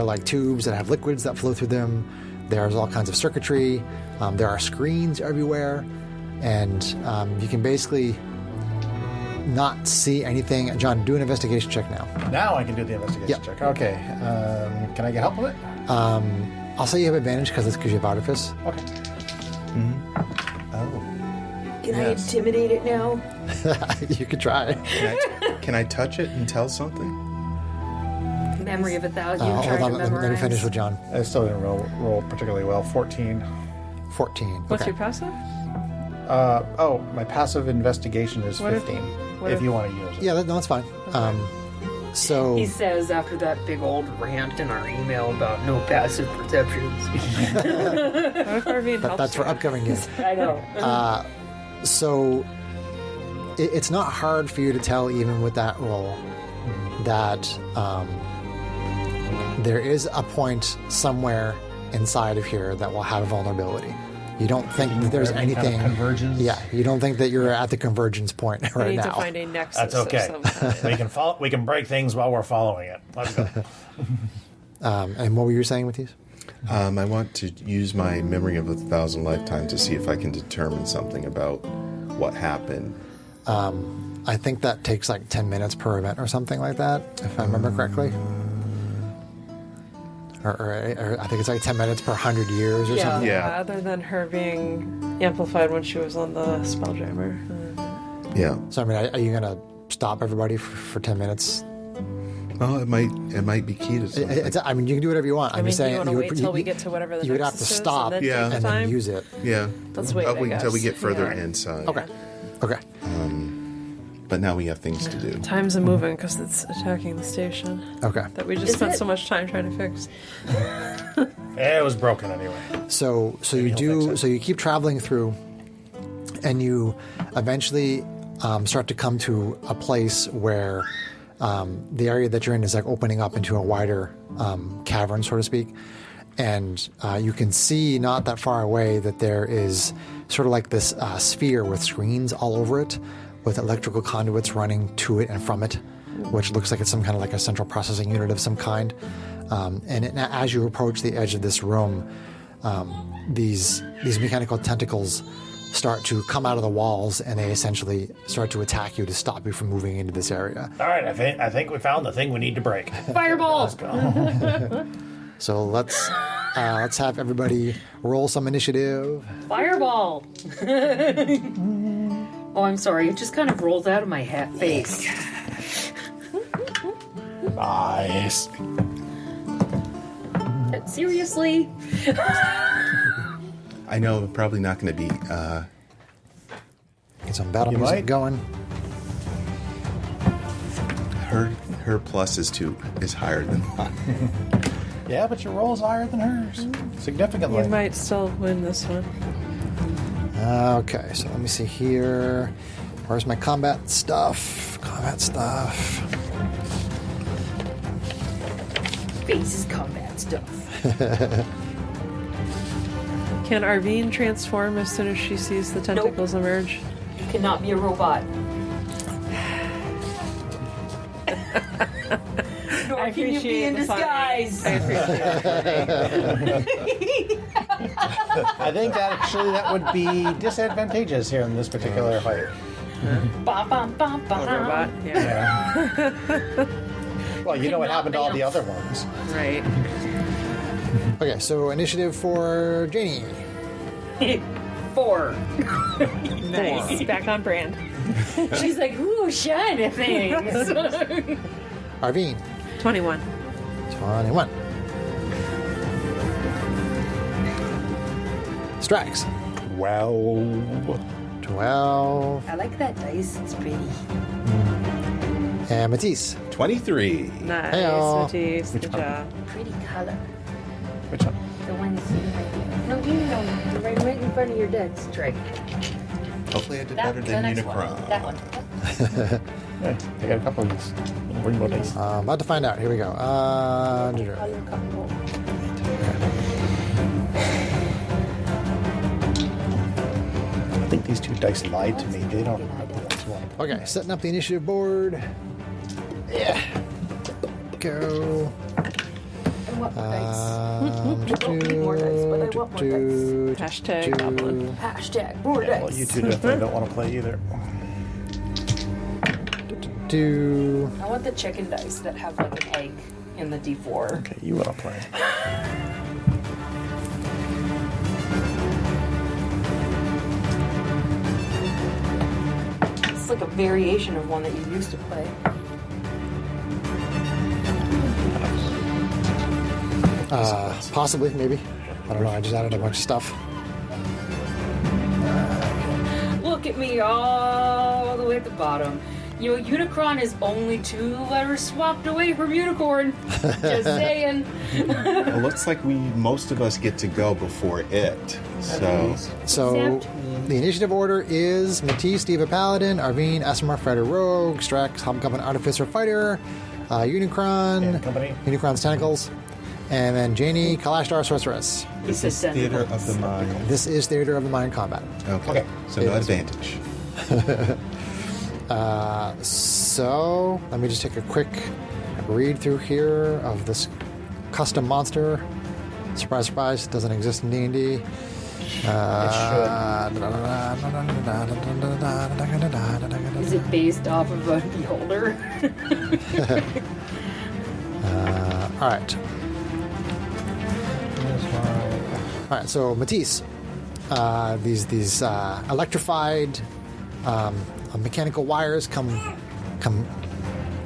like tubes that have liquids that flow through them. There's all kinds of circuitry. There are screens everywhere, and you can basically not see anything. John, do an investigation check now. Now I can do the investigation check. Okay. Can I get help with it? I'll say you have advantage because you have artifice. Okay. Oh. Can I intimidate it now? You could try. Can I touch it and tell something? Memory of 1,000. Hold on, let me finish with John. I still didn't roll particularly well. 14. 14. What's okay. your passive? My passive investigation is What if- 15. what if if- you want to use it. Yeah, that's fine. So He says after that big old rant in our email about no passive perceptions. What if Arvine helps that's for you? upcoming games. I know. So it's not hard for you to tell, even with that roll, that there is a point somewhere inside of here that will have a vulnerability. You don't think that there's Any kind of anything. convergence? Yeah, you don't think that you're at the convergence point We right need to now. find a nexus. That's of okay. some kind. we can follow. We can break things while we're following it. Let's go. And what were you saying with these? I want to use my memory of 1,000 lifetimes to see if I can determine something about what happened. I think that takes like 10 minutes per event or something like that, if I remember correctly. Or I think it's like 10 minutes per 100 years or something. Yeah. Other than her being amplified when she was on the Spelljammer. Yeah. So, I mean, are you going to stop everybody for 10 minutes? Well, it might be key to something. I mean, you can do whatever you want. I I'm mean, just do saying you want to wait till we get to whatever the you would have to nexus is stop and then Yeah. take the and time? then use it. Yeah. Let's wait, Until I we guess. get further Yeah. inside. Okay. Okay. But now we have things to do. Time's a moving because it's attacking the station Okay. that we just Is spent it? so much time trying to fix. It was broken anyway. So Maybe you he'll fix do. it. So you keep traveling through, and you eventually start to come to a place where the area that you're in is like opening up into a wider cavern, so to speak. And you can see not that far away that there is sort of like this sphere with screens all over it, with electrical conduits running to it and from it, which looks like it's some kind of like a central processing unit of some kind. As you approach the edge of this room, these mechanical tentacles start to come out of the walls, and they essentially start to attack you to stop you from moving into this area. All right, I think we found the thing we need to break. Fireball. Let's go. So let's have everybody roll some initiative. Fireball. Oh, I'm sorry. It just kind of rolls out of my face. Nice. Seriously? I know I'm probably not going to be. Get some battle You music might. going. Her plus is higher than mine. Yeah, but your roll's higher than hers. Significantly. You might still win this one. Okay, so let me see here. Where's my combat stuff? Combat stuff. Faces combat stuff. Can Arvine transform as soon as she sees the tentacles emerge? You cannot be a robot. Nor can you be in the fun. disguise. I appreciate it. I think that would be disadvantageous here in this particular fight. Bum, bum, bum, bum. Robot? Yeah. Well, you know what Cannot happened to all be the a- other ones. Right. Okay, so initiative for Janie. 4. Nice. Back on brand. She's like, ooh, shiny things. Arvine. 21. 21. Strax. 12. I like that dice. It's pretty. And Matisse. 23. Nice, Heyo. Matisse. Good job. Pretty color. Which one? The one that's in right here. No, you know, right in front of your desk. That's right. Hopefully I did That, better the than next one. Unicron. That one. Yeah, I got a couple of these rainbow dice. About to find out. Here we go. I think these two dice lied to me. They don't remember the next one. Okay, setting up the initiative board. Yeah. Go. I want more dice. I don't need more dice, but I want more dice. Hashtag goblin. Hashtag more Yeah, dice. well, you two definitely don't want to play either. I want the chicken dice that have like an egg in the D4. Okay, you want to play. It's like a variation of one that you used to play. Possibly, maybe. I don't know. I just added a bunch of stuff. Look at me all the way at the bottom. You know, Unicron is only 2 letters swapped away from unicorn. Just saying. It looks like most of us get to go before it. So So Except the initiative order is Matisse, Steve Paladin, Arvine, Asimar Fighter Rogue, Strax, Hobgoblin Artificer Fighter, Unicron, And company. Unicron's Tentacles, and then Janie, Kalashtar Sorceress. This this is Theater of the Mind. This is Theater of the Mind combat. Okay. So no Yes. advantage. So let me just take a quick read through here of this custom monster. Surprise, surprise, doesn't exist in D&D. Is it based off of a beholder? All right. All right, so Matisse, these electrified mechanical wires come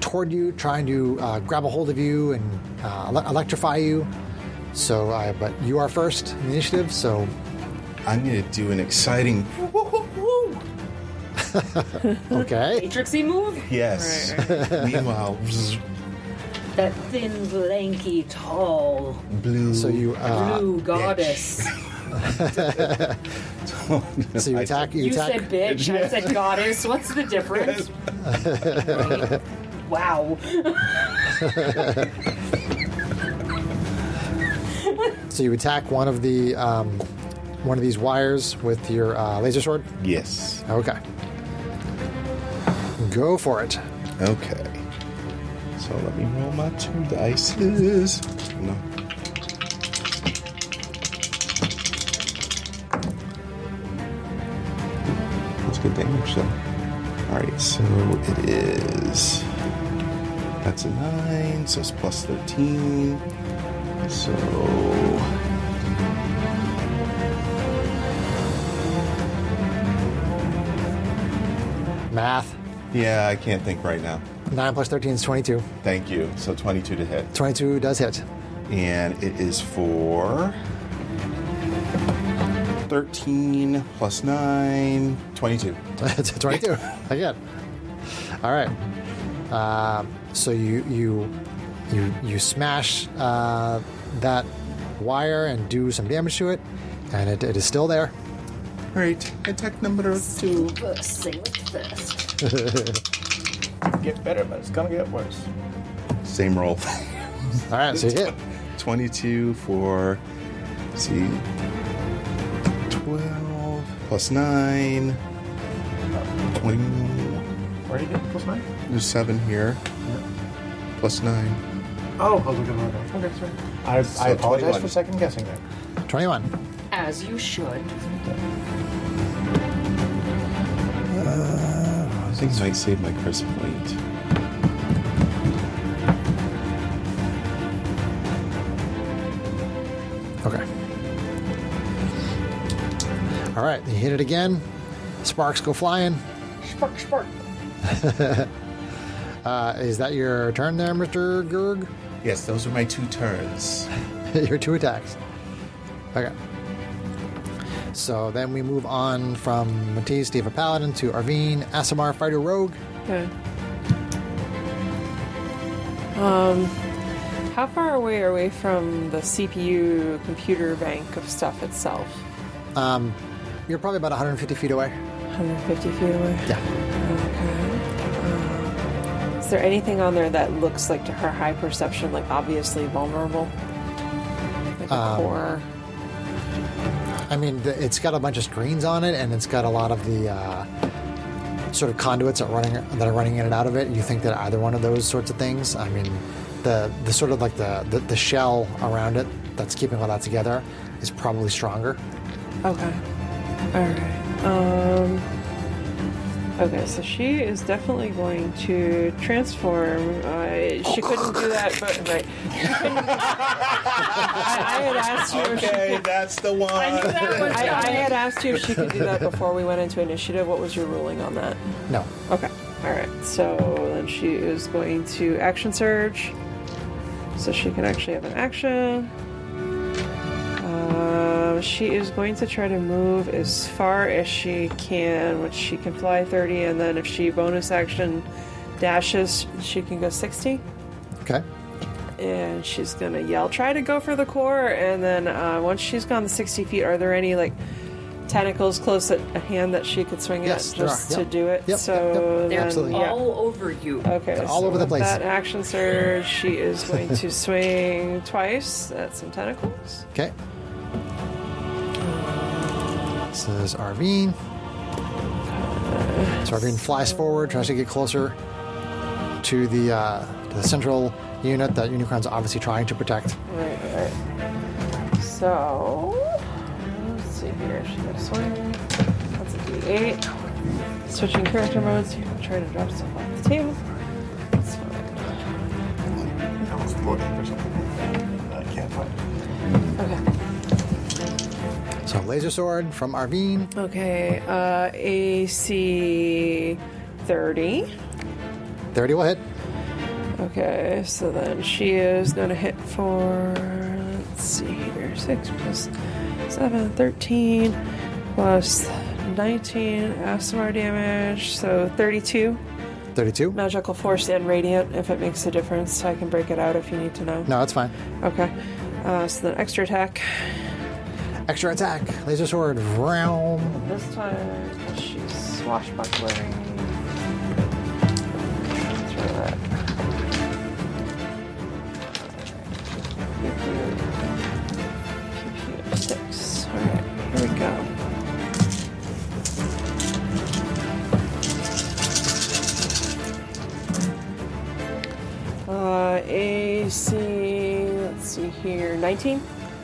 toward you, trying to grab a hold of you and electrify you. So, but you are first in the initiative. So, I'm going to do an exciting. okay. Matrixy move? Yes. Meanwhile, That thin, lanky, tall, blue. So you blue goddess. so you attack. You said bitch, I said goddess. What's the difference? Wow. So you attack one of these wires with your laser sword. Yes. Okay. Go for it. Okay. So let me roll my 2 dices. No. That's good damage, though. Alright, so it is. That's a 9, so it's plus 13. So. Math. Yeah, I can't think right now. 9 plus 13 is 22. Thank you. So 22 to hit. 22 does hit. And it is for 13 plus 9, 22. 22. Again. All right. So you smash that wire and do some damage to it, and it is still there. All right, attack number 2. Say it first. Get better, but it's gonna get worse. Same roll. All right, so you hit. 22 for, let's see, 12 plus 9, 20. Where do you get plus 9? There's 7 here, plus 9. Oh, I was looking at that. Okay, sorry. I apologize 21. for second guessing there. 21. As you should. I think I might save my crisp point. Okay. All right, you hit it again. Sparks go flying. Spark, spark. Is that your turn there, Mr. Gurg? Yes, those are my 2 turns. Your 2 attacks. Okay. So then we move on from Matisse, Steve Paladin, to Arvine, Asimar, Fighter Rogue. Okay. How far away are we from the CPU computer bank of stuff itself? You're probably about 150 feet away. 150 feet away. Yeah. Okay. Is there anything on there that looks like to her high perception, like obviously vulnerable? Like a core? I mean, it's got a bunch of screens on it, and it's got a lot of the sort of conduits that are running in and out of it. You think that either one of those sorts of things? I mean, the sort of like the shell around it that's keeping all that together is probably stronger. Okay. All right. Okay, so she is definitely going to transform. She couldn't do that, but right. She couldn't. I had asked you. If she could, that's the one. I knew that was I had asked you if she could do that before we went into initiative. What was your ruling on that? No. Okay. All right. So then she is going to action surge. So she can actually have an action. She is going to try to move as far as she can, which she can fly 30, and then if she bonus action dashes, she can go 60. Okay. And she's going to yell, try to go for the core, and then once she's gone the 60 feet, are there any, like, tentacles close at hand that she could swing Yes, at there just are. to do it? Yep, So yep, yep. then, Absolutely. yeah. All over you. Okay, They're all so over the with place. that action surge, she is going to swing twice at some tentacles. Okay. This is Arvine. So Arvine flies forward, tries to get closer to the central unit that Unicron's obviously trying to protect. Right. So, let's see here. She got a swing. That's a D8. Switching character modes. Here, I'm trying to drop stuff off the table. That's fine. I was looking for something. I can't find it. Okay. So laser sword from Arvine. Okay, AC 30. 30 will hit. Okay, so then she is going to hit for, let's see here, 6 plus 7, 13, plus 19, ASMR damage, so 32. 32. Magical Force and Radiant, if it makes a difference. I can break it out if you need to know. No, that's fine. Okay, so then extra attack. Extra attack. Laser sword. Vroom. This time, she's swashbuckling. Throw that. 6. Alright, here we go. AC, let's see here, 19?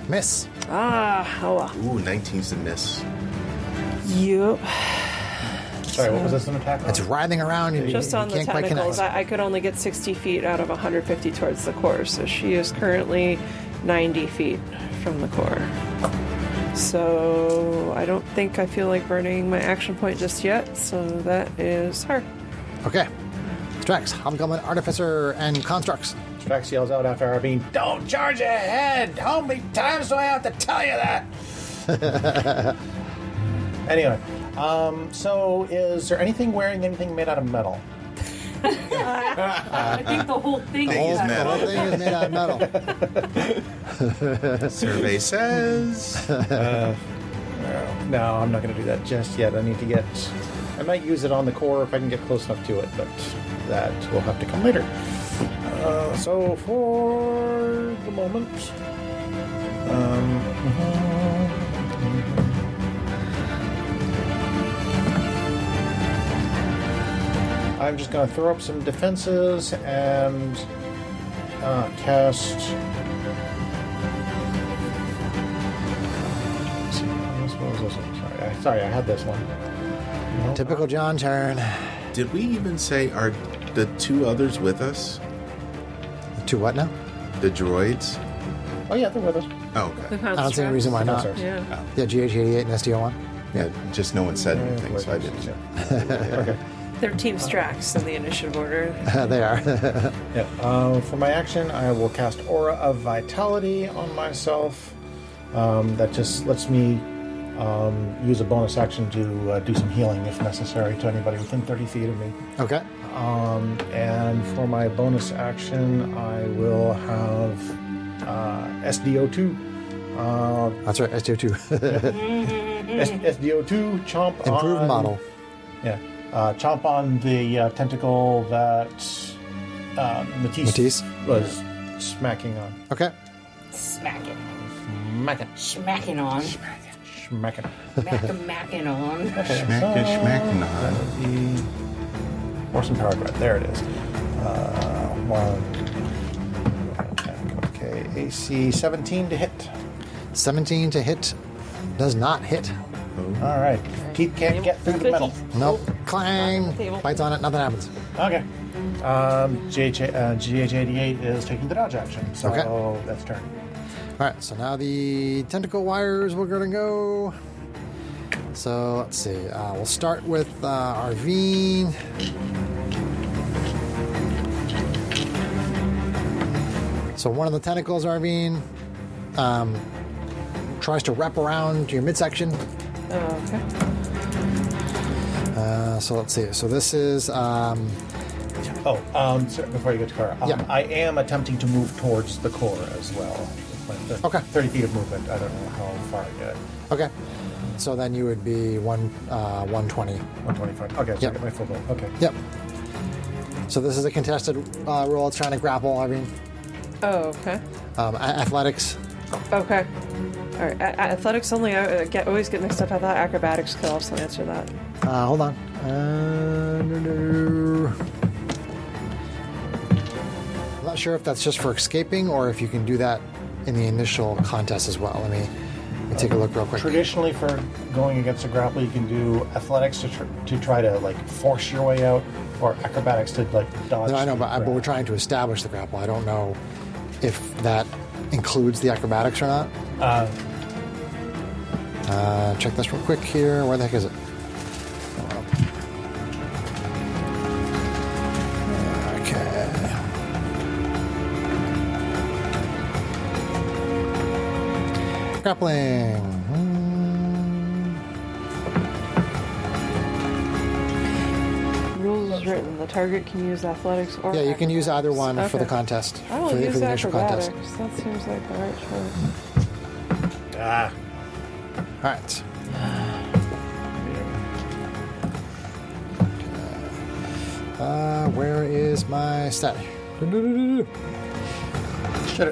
Miss. Oh well. Ooh, 19's a miss. Yup. Sorry, what was this an attack on? It's writhing around. You, Just you on the can't quite tentacles, connect. I could only get 60 feet out of 150 towards the core, so she is currently 90 feet from the core. So I don't think I feel like burning my action point just yet, so that is her. Okay. Strax, Hobgoblin, Artificer, and Constructs. Strax yells out after Arvine, "Don't charge ahead! How many times do I have to tell you that?" Anyway, so is there anything wearing anything made out of metal? I think the whole thing Thing is is The whole metal. thing is made out of metal. Survey says. No, I'm not going to do that just yet. I might use it on the core if I can get close enough to it, but that will have to come later. So for the moment, I'm just going to throw up some defenses and cast. What was this one? Sorry, I had this one. Nope. Typical John turn. Did we even say are the two others with us? To what now? The droids? Oh yeah, they're with us. Oh, okay. I don't see any reason why not. Downstairs. Yeah. Yeah, GH88 and SDO1. Yeah, just no one said anything, so I didn't. Okay. They're Team Strax in the initiative order. They are. Yeah. For my action, I will cast Aura of Vitality on myself. That just lets me use a bonus action to do some healing if necessary to anybody within 30 feet of me. Okay. And for my bonus action, I will have SDO2. That's right, SDO2. SDO2 chomp Improved on model. Yeah. Chomp on the tentacle that Matisse was smacking on. Okay. Smacking. Smacking. Smacking on. Smacking. Macking on. Smacking on. Force and power grab. There it is. One. Okay. AC 17 to hit. 17 to hit. Does not hit. All right. Teeth can't get through the metal. Nope. Clang. Bites on it. Nothing happens. Okay. GH88 is taking the dodge action. So Okay. that's turn. All right. So now the tentacle wires we're going to go. So let's see. We'll start with Arvine. So one of the tentacles, Arvine, tries to wrap around your midsection. Oh, okay. So let's see. So this is So before you get to Kara, Yeah. I am attempting to move towards the core as well. With my Okay. 30 feet of movement. I don't know how far I get. okay. So then you would be 120. 125. Okay, so Yep. I get my full goal. Okay. Yep. So this is a contested roll. It's trying to grapple. Arvine. Oh, okay. Athletics. Okay. All right. Athletics only. I always get mixed up. I thought acrobatics could also answer that. Hold on. I'm not sure if that's just for escaping or if you can do that in the initial contest as well. Let me take a look real quick. Traditionally, for going against a grapple, you can do athletics to try to like force your way out, or acrobatics to like dodge. No, I know, but the we're grab. trying to establish the grapple. I don't know if that includes the acrobatics or not. Check this real quick here. Where the heck is it? Okay. Grappling. Rules written. The target can use athletics or. Yeah, you can use either one for the Okay. contest. I will for use the initial acrobatics. contest. That seems like the right choice. All right. Where is my stat?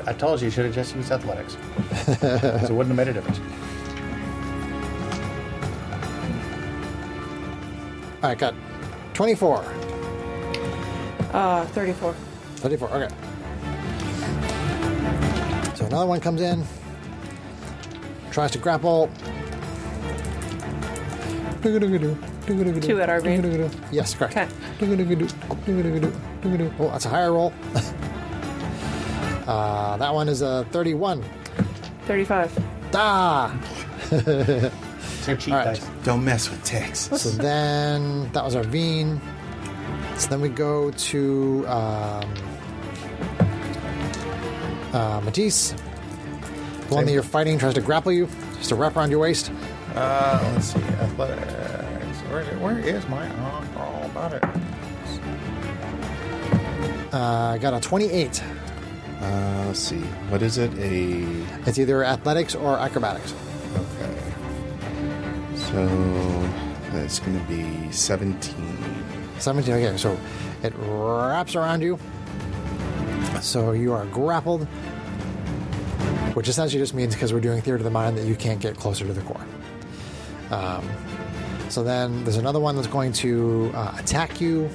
I told you should have just used athletics. So it wouldn't have made a difference. All right, got 24. 34. 34, okay. So another one comes in, tries to grapple. Two at Arvine. Yes, correct. Okay. Oh, that's a higher roll. That one is a 31. 35. Ah! It's your cheat All right. dice. Don't mess with Tex. So then that was Arvine. So then we go to Matisse. The one that you're fighting tries to grapple you, just to wrap around your waist. Let's see. Athletics. Where is my all about it? Got a 28. Let's see. What is it? It's either athletics or acrobatics. Okay. So that's going to be 17. 17, okay, so it wraps around you. So you are grappled, which essentially just means, because we're doing theater of the mind, that you can't get closer to the core. So then there's another one that's going to attack you.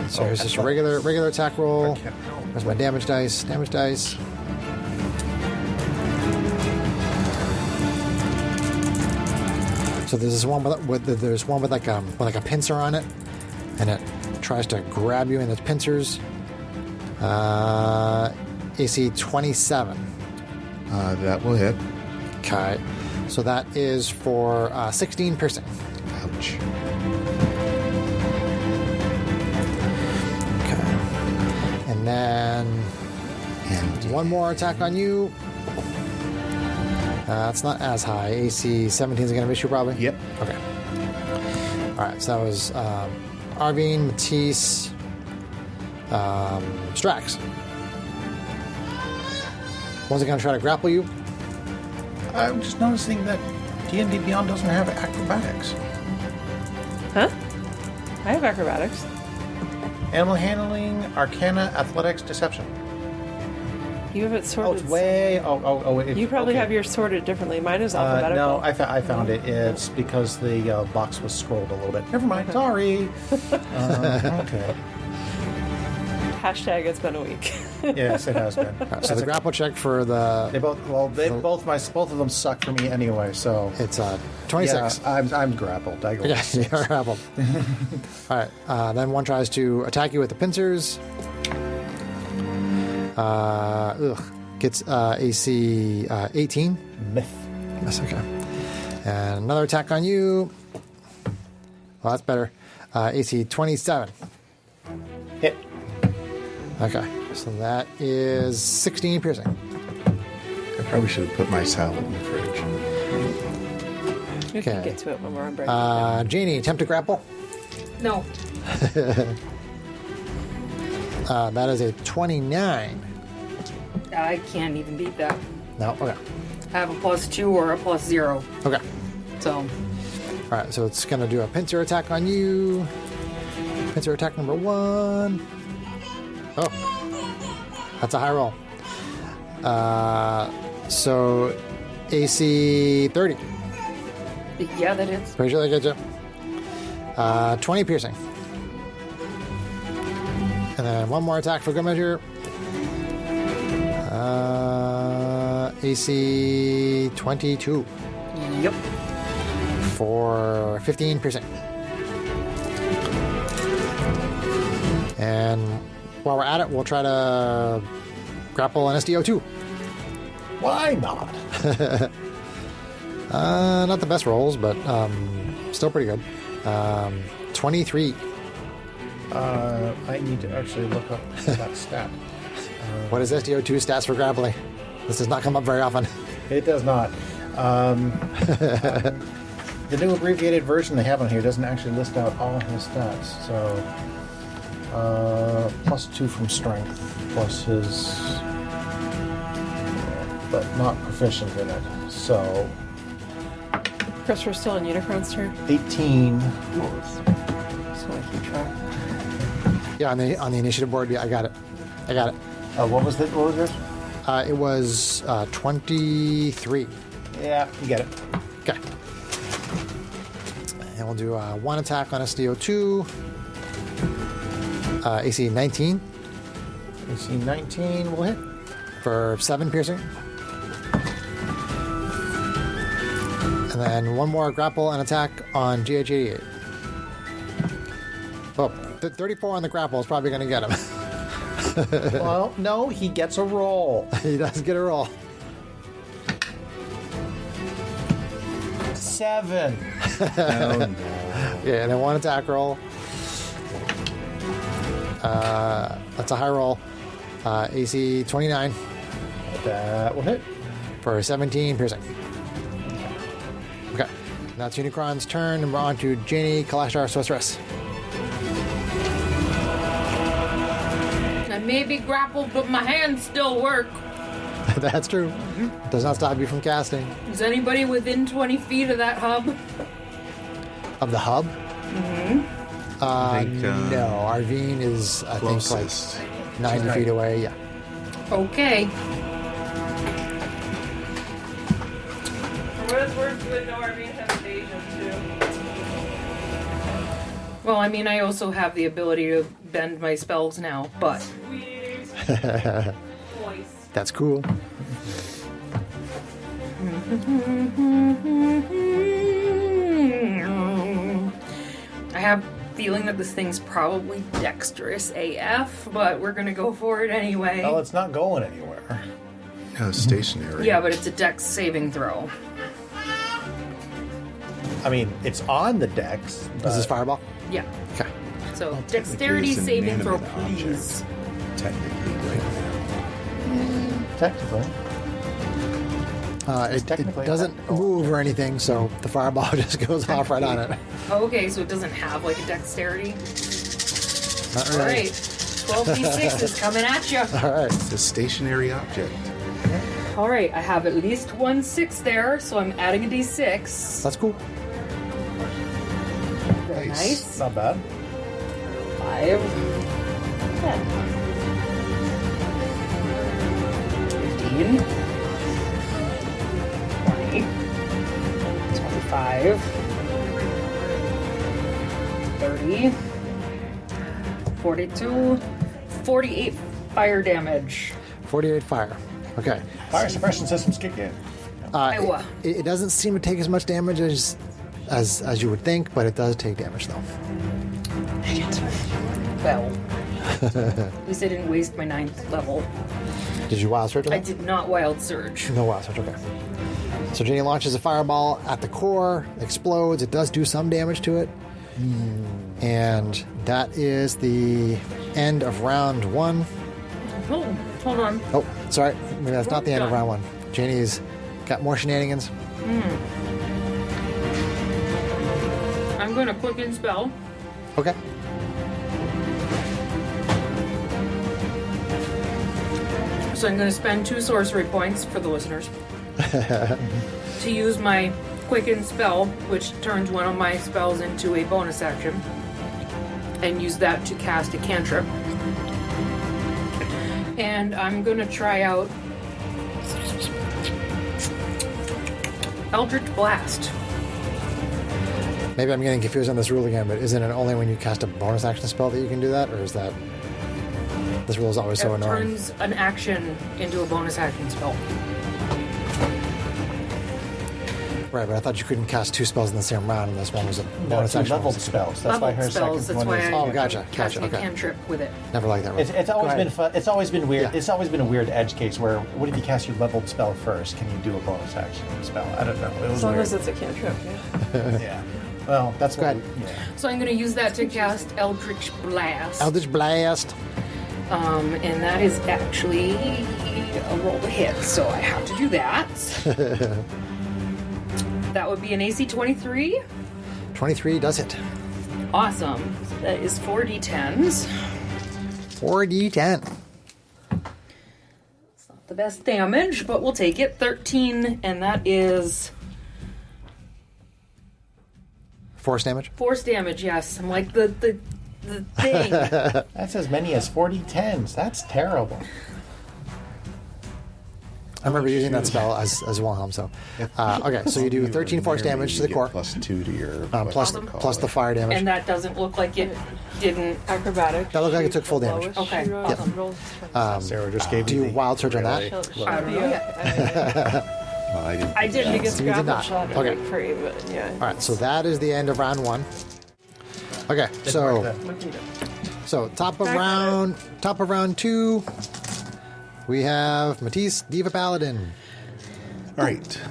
So here's just a regular attack roll. There's my damage dice. Damage dice. So there's this one with like a pincer on it, and it tries to grab you in its pincers. AC 27. That will hit. Okay, so that is for 16 piercing. Ouch. Okay, and then And one more attack on you. It's not as high. AC 17 is going to miss you probably. Yep. Okay. All right. So that was Arvine, Matisse, Strax. One's going to try to grapple you. I'm just noticing that D&D Beyond doesn't have acrobatics. Huh? I have acrobatics. Animal handling, arcana, athletics, deception. You have it Oh, sorted. it's way. You probably have yours sorted differently. Mine is alphabetical. No, I found it. It's because the box was scrolled a little bit. Never mind. Sorry. Okay. Hashtag it's been a week. Yes, it has been. So the grapple check for the They both. Well, both of them suck for me anyway. So it's 26. Yeah, I'm grappled. I go. Yeah, you're grappled. All right. Then one tries to attack you with the pincers. Gets AC 18. Myth. That's okay. And another attack on you. Well, that's better. AC 27. Hit. Okay. So that is 16 piercing. I probably should have put my salad in the fridge. We can Okay. get to it when we're on break. Janie, attempt to grapple. No. That is a 29. I can't even beat that. No? Okay. I have a +2 or a +0. Okay. So, All right, so it's going to do a pincer attack on you. Pincer attack number 1. Oh. That's a high roll. So AC 30. yeah, that is. Pretty sure that gets you. 20 piercing. And then one more attack for good measure. AC 22 Yep. for 15 piercing. And while we're at it, we'll try to grapple an SDO2. Why not? Not the best rolls, but still pretty good. 23. I need to actually look up that stat. What is SDO2 stats for grappling? This does not come up very often. It does not. The new abbreviated version they have on here doesn't actually list out all his stats. So, +2 from strength, plus his, but not proficient in it. So, Chris, we're still in Unicron's turn. 18. So I keep track. Yeah, on the initiative board. Yeah, I got it. What was yours? It was 23. Yeah, you get it. Okay. And we'll do one attack on SDO2. AC 19 AC 19 will hit. for 7 piercing. And then one more grapple and attack on GH88. Oh, 34 on the grapple is probably going to get him. Well, no, he gets a roll. He does get a roll. 7. Oh, no. Yeah, and then one attack roll. That's a high roll. AC 29 That will hit. for 17 piercing. Okay. Now it's Unicron's turn, and we're on to Janie, Kalashtar, Sorceress. I may be grappled, but my hands still work. That's true. Does not stop you from casting. Is anybody within 20 feet of that hub? Of the hub? I think, No, Arvine is, I think, closest. like 90 feet away. Yeah. Okay. For what it's worth, you would know Arvine has evasion too. Well, I mean, I also have the ability to bend my spells now, but That's cool. I have a feeling that this thing's probably dexterous AF, but we're gonna go for it anyway. Well, it's not going anywhere. No, stationary. Yeah, but it's a dex saving throw. I mean, it's on the dex. Is this fireball? Yeah. Okay. So Technically, dexterity it's an saving throw, inanimate object. please. Technically, right Technically. It technically doesn't tactical. move or anything, so the fireball just goes off right on it. Okay, so it doesn't have like a dexterity. Not All really. right, 12d6 is coming at you. All right. It's a stationary object. All right, I have at least 1 6 there, so I'm adding a d6. That's cool. Very nice. Not bad. 5, 10, 15, 20, 25, 30, 42, 48 fire damage. 48 fire. Okay. Fire suppression systems kick in. Iowa. It doesn't seem to take as much damage as you would think, but it does take damage though. Well, at least I didn't waste my 9th level. Did you wild surge? I did not wild surge. No wild surge. Okay. So Jenny launches a fireball at the core, explodes. It does do some damage to it, and that is the end of round 1. Oh, hold on. Oh, sorry. Maybe that's not the end of round 1. Janie's got more shenanigans. I'm going to quicken spell. Okay. So I'm going to spend 2 sorcery points for the listeners to use my quicken spell, which turns one of my spells into a bonus action, and use that to cast a cantrip. And I'm going to try out Eldritch Blast. Maybe I'm getting confused on this rule again, but isn't it only when you cast a bonus action spell that you can do that, or is that this rule is always so It annoying? turns an action into a bonus action spell. Right, but I thought you couldn't cast 2 spells in the same round, and this one was a No, bonus two action. leveled spells. That's why Leveled her spells, second that's one why is. I- Oh, gotcha. Casting Okay. a cantrip with it. Never liked that rule. It's always Go been ahead. fun. It's always been weird. Yeah. It's always been a weird edge case where what if you cast your leveled spell first? Can you do a bonus action spell? I don't know. It was As long weird. as it's a cantrip, yeah. Yeah. Well, that's Go what. ahead. Yeah. So I'm going to use that to cast Eldritch Blast. Eldritch Blast. And that is actually a roll to hit, so I have to do that. That would be an AC 23. 23 does hit. Awesome. So that is 4d10s. 4d10. It's not the best damage, but we'll take it. 13, and that is Force damage. force damage, yes. I'm like the thing. That's as many as 40 10s. That's terrible. I remember using that spell as Wilhelm, so. Okay, so you do 13 force damage to the core, +2 to your plus the fire damage. And that doesn't look like it didn't. Acrobatic. That looked like it took full damage. Okay, awesome. Sarah just gave do me you wild surge on that? I don't know yet. Well, I didn't. I didn't. Biggest You did grapple not. shot Okay. free, but yeah. All right, so that is the end of round 1. Okay, so top of round 2, we have Matisse, Diva Paladin. All right.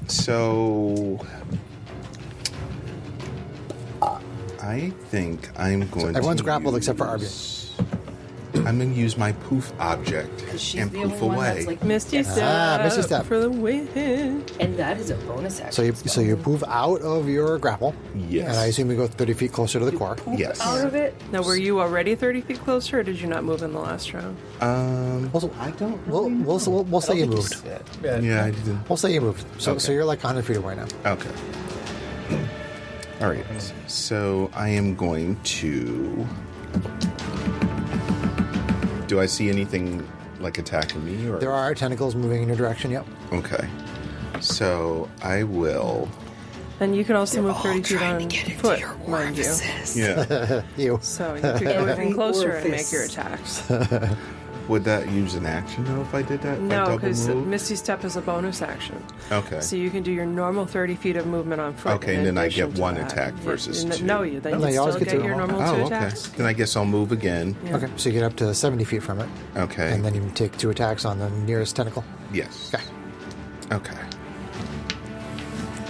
So I think I'm going. Everyone's to grappled except for Arby. I'm going to use my poof object She's and the only poof one away. that's like Misty step. Misty step. For the win. and that is a bonus action. So you move out of your grapple, Yes. and I assume you go 30 feet closer to the core. Yes. Out of it. Now, were you already 30 feet closer, or did you not move in the last round? I don't. We'll say you moved. Yeah, I didn't. We'll say you moved. So Okay. you're like 100 feet away now. Okay. All right. So I am going to. Do I see anything like attacking me? Or There are tentacles moving in your direction. Yep. Okay. So I will. And you can also move 30 feet on foot, mind you. Yeah. You. So you could go even closer and make your attacks. Would that use an action though if I did that? If I No, double because move? Misty Step is a bonus action. Okay. So you can do your normal 30 feet of movement on foot. Okay, in and then I addition get to one that. attack versus two. No, you then No, you you always still get get two. your normal Oh, two okay. attacks. Then I guess I'll move again. Okay, so you get up to 70 feet from it. Okay. And then you take 2 attacks on the nearest tentacle. Yes. Okay. Okay.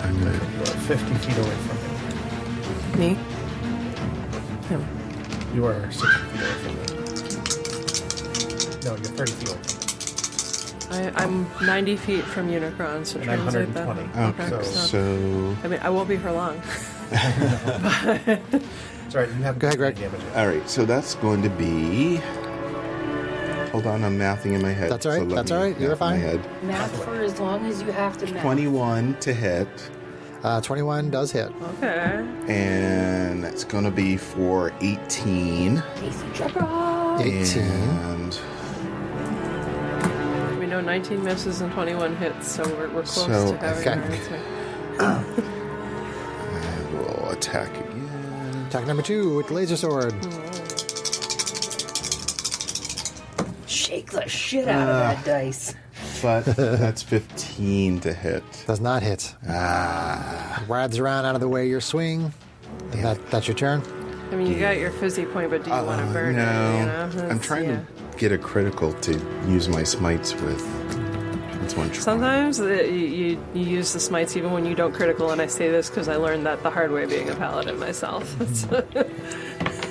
You are 50 feet away from me. Me? Him. You are 60 feet away from me. No, you're 30 feet away from me. I'm 90 feet from Unicron, so And I'm translate that. 120. Okay. so So I mean, I won't be here long. That's right. You have Go ahead, Greg. damage. all right. So that's going to be Hold on, I'm mathing in my head. That's all right, let that's me all right, you're math in my fine. head. Math for as long as you have to math. 21 to hit, 21 does hit. Okay. and it's going to be for 18. Easy checkup. 18. And We know 19 misses and 21 hits, so we're close So, to having okay. our answer. I will attack again. Attack number 2 with the laser sword. Shake the shit out of that dice. But that's 15 to hit. Does not hit. Writhes around out of the way your swing. That's your turn. I mean, you got your fizzy point, but do you want to burn no, it? You know? I'm That's- trying yeah. to get a critical to use my smites with. That's one try. Sometimes you use the smites even when you don't critical, and I say this because I learned that the hard way being a paladin myself.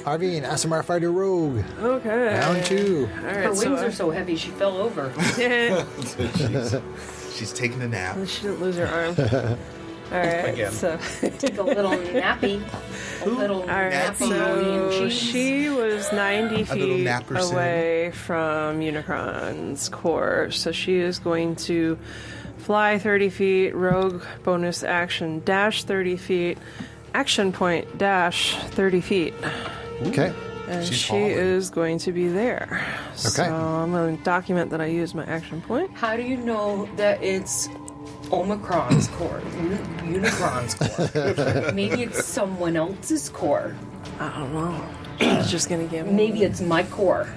Arvine, SMR Fighter Rogue. Okay. Round 2. All Her right, wings are so heavy she fell over. She's taking a nap. She didn't lose her arm. All right, Again. so Take a little nappy. A little all right, nappy so and cheese. she was 90 little feet napper away from Unicron's core, so she is going to fly 30 feet, rogue bonus action, dash 30 feet, action point, dash 30 feet. Okay. And She's she falling. is going to be there. So Okay. I'm going to document that I use my action point. How do you know that it's Omicron's core? Unicron's core? Maybe it's someone else's core. I don't know. She's just going to give me. Maybe it's my core.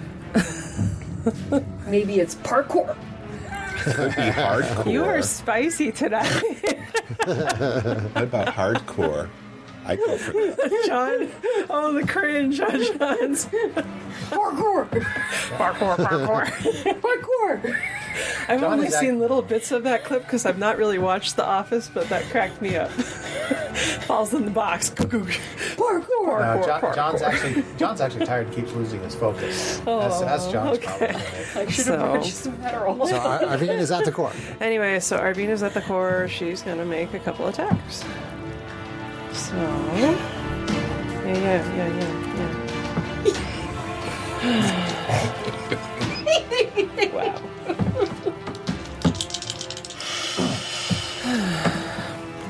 Maybe it's parkour. Could be hardcore. You are spicy tonight. What about hardcore? I go for that. John. Oh, the cringe on John's. Parkour! Parkour, parkour. Parkour! I've John only is seen little bits of that clip because I've not really watched The Office, but that cracked me up. Falls in the box. Parkour! John's actually tired and keeps losing his focus. Oh, That's John's okay. problem. I should have brought you So, some Adderall. So Arvine is at the core. anyway, so Arbina's at the core. She's going to make a couple attacks. So, yeah. Wow.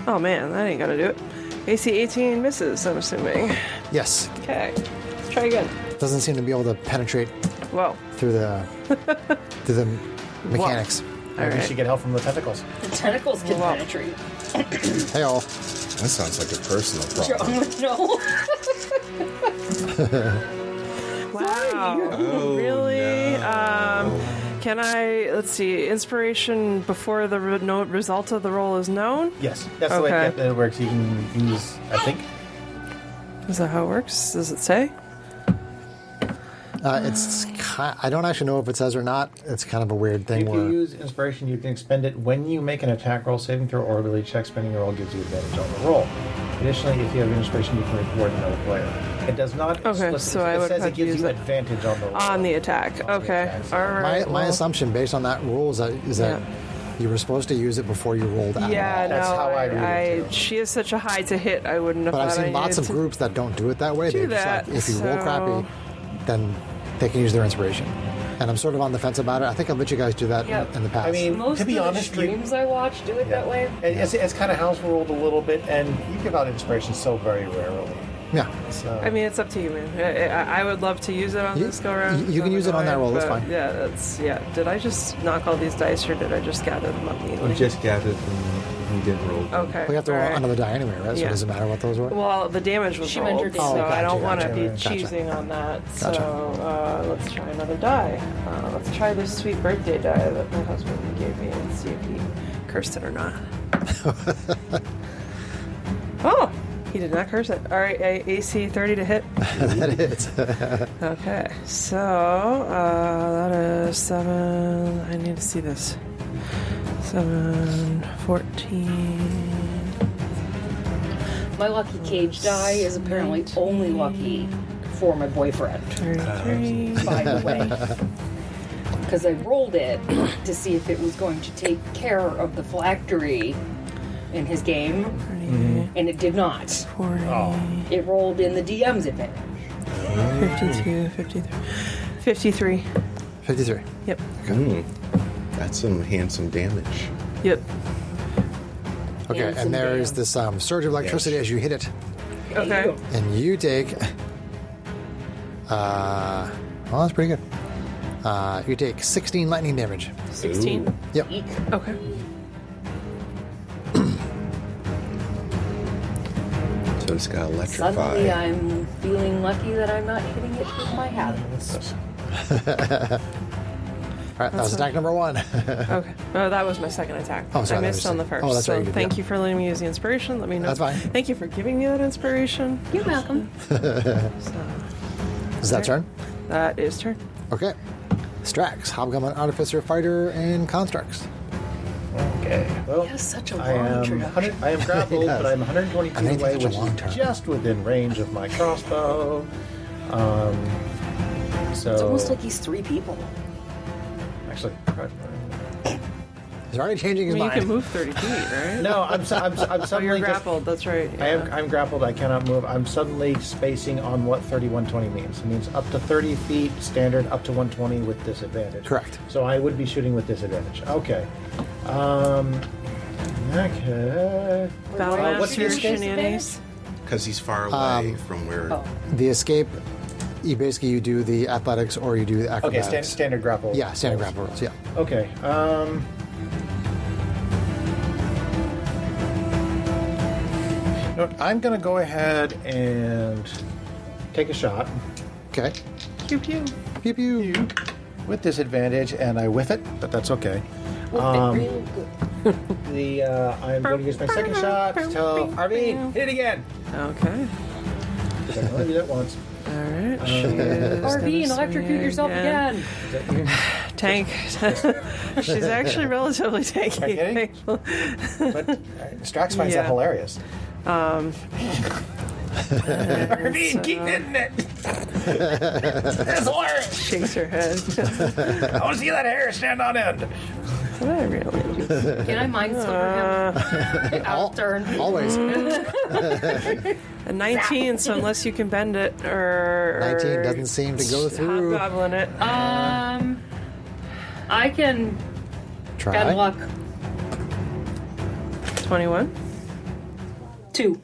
Oh man, that ain't gonna do it. AC 18 misses, I'm assuming. Yes. Okay, try again. Doesn't seem to be able to penetrate Whoa. through the mechanics. All Maybe you right. should get help from the tentacles. The tentacles can Wow. penetrate. Hey all. That sounds like a personal problem. No. Wow. Oh, Really? no. Can I, let's see, inspiration before the result of the roll is known? Yes, that's the way Okay. it works. You can use, I think. Is that how it works? Does it say? I don't actually know if it says or not. It's kind of a weird thing If where you use inspiration, you can expend it when you make an attack roll, saving throw, or ability check. Spending your roll gives you advantage on the roll. Additionally, if you have inspiration, you can reward another player. It does not. Okay, explicitly- so I it would says have it to gives use you it advantage on the roll. on the attack. On the Okay. attack, so- All right. my assumption based on that rule is that Yeah. you were supposed to use it before you rolled at Yeah, all. That's no, how I read it, too. she is such a high to hit. I wouldn't have But I've thought I seen lots needed of groups that don't do it that way. do They're just that, like, if you roll so- crappy, then they can use their inspiration. And I'm sort of on the fence about it. I think I've let you guys do that Yeah. in the past. I mean, Most to be of honest, the streams I watch do it that way. It's kind of house ruled a little bit, and you give out inspiration so very rarely. yeah. So I mean, it's up to you, man. I would love to use it on You- this go round. you can use it on that roll, that's but fine. Yeah, yeah. Did I just knock all these dice, or did I just gather them up neatly? We just gathered and we didn't roll. Okay. We have to roll all right. another die anyway, right? So Yeah. it doesn't matter what those were. Well, the damage was She meant her rolled, damage. so Oh, I don't gotcha, want to be gotcha. cheesing on that. Gotcha. So let's try another die. Let's try this sweet birthday die that my husband gave me and see if he cursed it or not. Oh, he did not curse it. All right, AC 30 to hit. That is. Okay, so that is 7. I need to see this. 7, 14. My lucky cage die is apparently only lucky for my boyfriend, 33. by the way. Because I rolled it to see if it was going to take care of the phylactery in his game, and it did not. 40, It rolled in the DM's advantage. 52, 53. 53. 53. Yep. That's some handsome damage. Yep. Okay, Handsome and there is damn. this surge of electricity as you hit it. Okay. And you take... well, that's pretty good. You take 16 lightning damage. 16. Yep. Okay. So it's got electrify. Suddenly, I'm feeling lucky that I'm not hitting it with my habits. All right, that was attack number 1. Okay. Oh, that was my second attack. Oh, sorry, I that missed was on the your first. second. Oh, that's so right, you did, thank yeah. you for letting me use the inspiration. Let me know. That's fine. Thank you for giving me that inspiration. You're welcome. Is that turn? That is turn. Okay. Strax, Hobgoblin, Artificer, Fighter, and Constructs. Okay. Well, He has such a I long am introduction. I am grappled, He does. but I'm 120 I think feet away, it's such a which long turn. is just within range of my crossbow. So It's almost like he's 3 people. actually, He's already changing I his mean, you mind. can move 30 feet, right? no, I'm Oh, you're suddenly just, grappled. That's right. I'm grappled. I cannot move. I'm suddenly spacing on what 3120 means. It means up to 30 feet standard, up to 120 with disadvantage. Correct. So I would be shooting with disadvantage. Okay. Okay. Battle what's the Master escape? shenanigans. Because he's far away from where. Oh. The escape, you do the athletics or you do the Okay, acrobatics. standard grapple. Yeah, standard grapple rules, yeah. Okay. No, I'm going to go ahead and take a shot Okay. Pew pew. Pew pew. with disadvantage, and I whiff it, but that's okay. Real good. I'm going to use my second shot to tell Arvine, hit it again. Okay. Because I can only do that once. All right. She is gonna Arvine, electrocute swing yourself again. Is that you? Tank. She's actually relatively tanky. Are you kidding? But Strax finds Yeah. that hilarious. Arvine, keep hitting it. That's hilarious. Shakes her head. I want to see that hair stand on end. What I really do. Can I mind sliver him? Out of turn. Always. A 19, so unless you can bend it or 19 doesn't seem to go through. Hobgoblin it. I can Try. bad luck. 21. 2.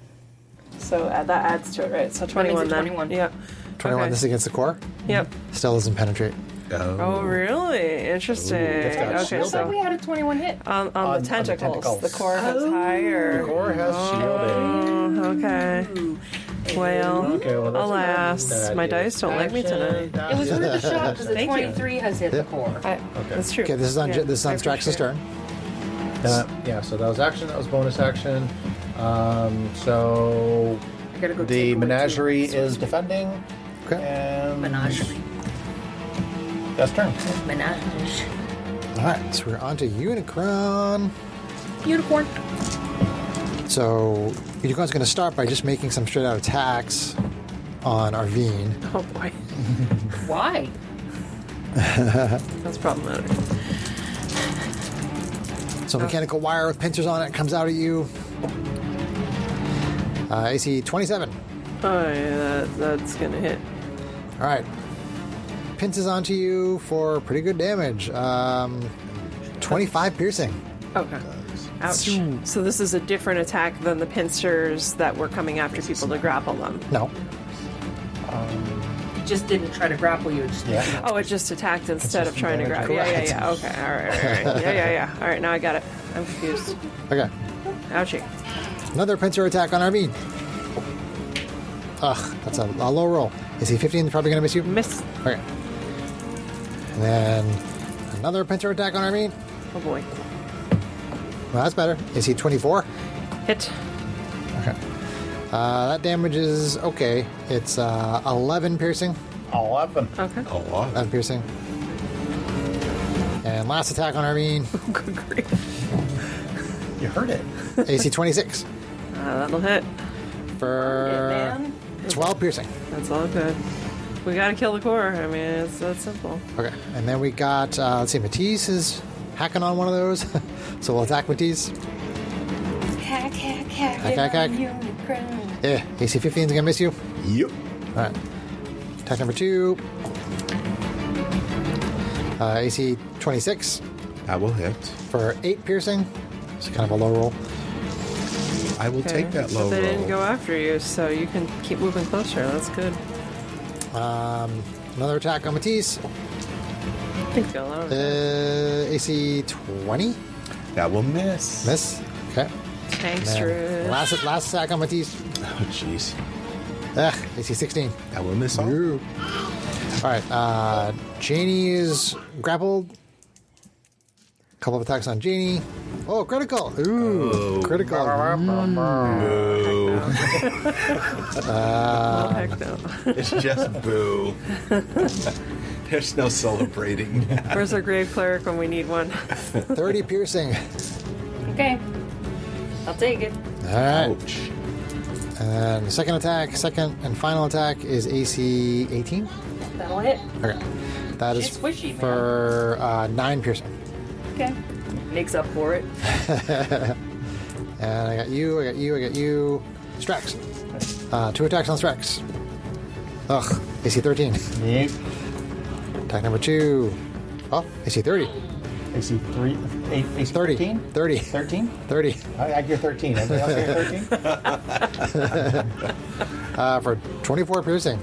So that adds to it, right? So 21 it's then. 21. Yep. 21, Okay. this is against the core. Yep. Still doesn't penetrate. Oh, really? Interesting. It's got Okay, shield. I thought we so had a 21 hit. on the on the tentacles, tentacles. the core has higher. The core has shielding. Oh, okay. Well, Okay, well, that's alas, that my is dice don't like me tonight. It was worth a shot because the Thank you. 23 has hit the core. That's true. Okay, this is on Yeah, this is on I Strax's appreciate turn. Yeah, so that was action. That was bonus action. So I gotta go the take away menagerie 2. is defending. Okay. And Menagerie. that's turn. Menage. All right, so we're on to Unicron. Unicorn. So Unicron's going to start by just making some straight out attacks on Arvine. Oh boy, Why? that's problematic. So mechanical wire with pincers on it comes out at you. AC 27. Oh yeah, that's gonna hit. All right. Pinces onto you for pretty good damage. 25 piercing. Okay. Ouch. So this is a different attack than the pincers that were coming after people to grapple them. No. It just didn't try to grapple you. It just Yeah. Oh, it just attacked instead of trying to damage. grab. Yeah. Correct. Okay. All right. Yeah. All right, now I got it. I'm confused. Okay. Ouchie. Another pincer attack on Arvine. Ugh, that's a low roll. Is he 15? Probably going to miss you? Miss. Okay. And then another pincer attack on Arvine. Oh boy. Well, that's better. Is he 24? Hit. Okay. That damage is okay. It's 11 piercing. 11. Okay. A lot. 11 piercing. And last attack on Arvine. Good grief. You heard it. AC 26 That'll hit. for man. 12 piercing. That's all good. We gotta kill the core. I mean, it's that simple. Okay. And then we got, let's see, Matisse is hacking on one of those. So we'll attack Matisse. Hack. Hack. Unicron. Yeah. AC 15 is going to miss you. Yep. All right. Attack number 2. AC 26 That will hit. for 8 piercing. It's kind of a low roll. I will take that low But they roll. didn't go after you, so you can keep moving closer. That's good. Another attack on Matisse. I think they'll allow it. AC 20. That will miss. Miss. Okay. Tankster. Last attack on Matisse. Oh, jeez. AC 16. That will miss all. All right. Janie is grappled. Couple of attacks on Janie. Oh, critical. Ooh, Oh. critical. Boo. Oh, heck no. It's just boo. There's no celebrating. Where's our grave cleric when we need one? 30 piercing. Okay. I'll take it. All right. Ouch. And the second and final attack is AC 18. That'll hit. Okay. That is She's squishy, man. for 9 piercing. Okay. Makes up for it. And I got you. Strax. 2 attacks on Strax. Ugh. AC 13. Yep. Attack number 2. Oh, AC 30. AC 3, 8, AC 30. 13? 30. 13? 30. I hear 13. Everybody else hear 13? For 24 piercing.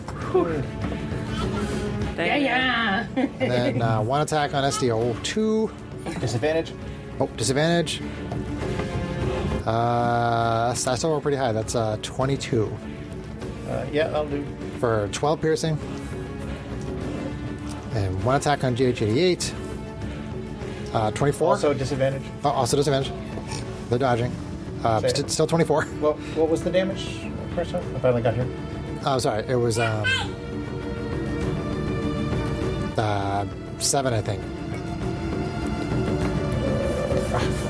Dang it. Yeah. And then 1 attack on SDO 2. Disadvantage? Oh, disadvantage. That's still pretty high. That's 22 Yeah, I'll do. for 12 piercing. And 1 attack on GH88. 24. Also disadvantage. Oh, also disadvantage. They're dodging. Say it. Still 24. What was the damage first time? I finally got here. Oh, sorry. It was 7, I think.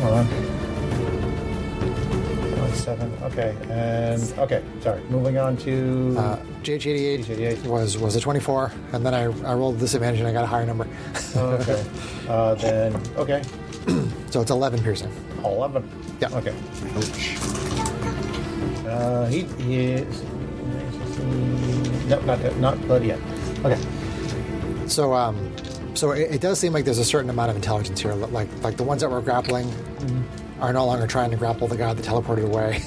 Hold on. 7. Okay. And okay. Sorry. Moving on to GH88 GH88. was a 24, and then I rolled disadvantage and I got a higher number. okay. Then okay. So it's 11 piercing. 11. Yeah. Okay. Ouch. He is. Nope, not blood yet. Okay. So so it does seem like there's a certain amount of intelligence here. Like the ones that were grappling are no longer trying to grapple the guy that teleported away.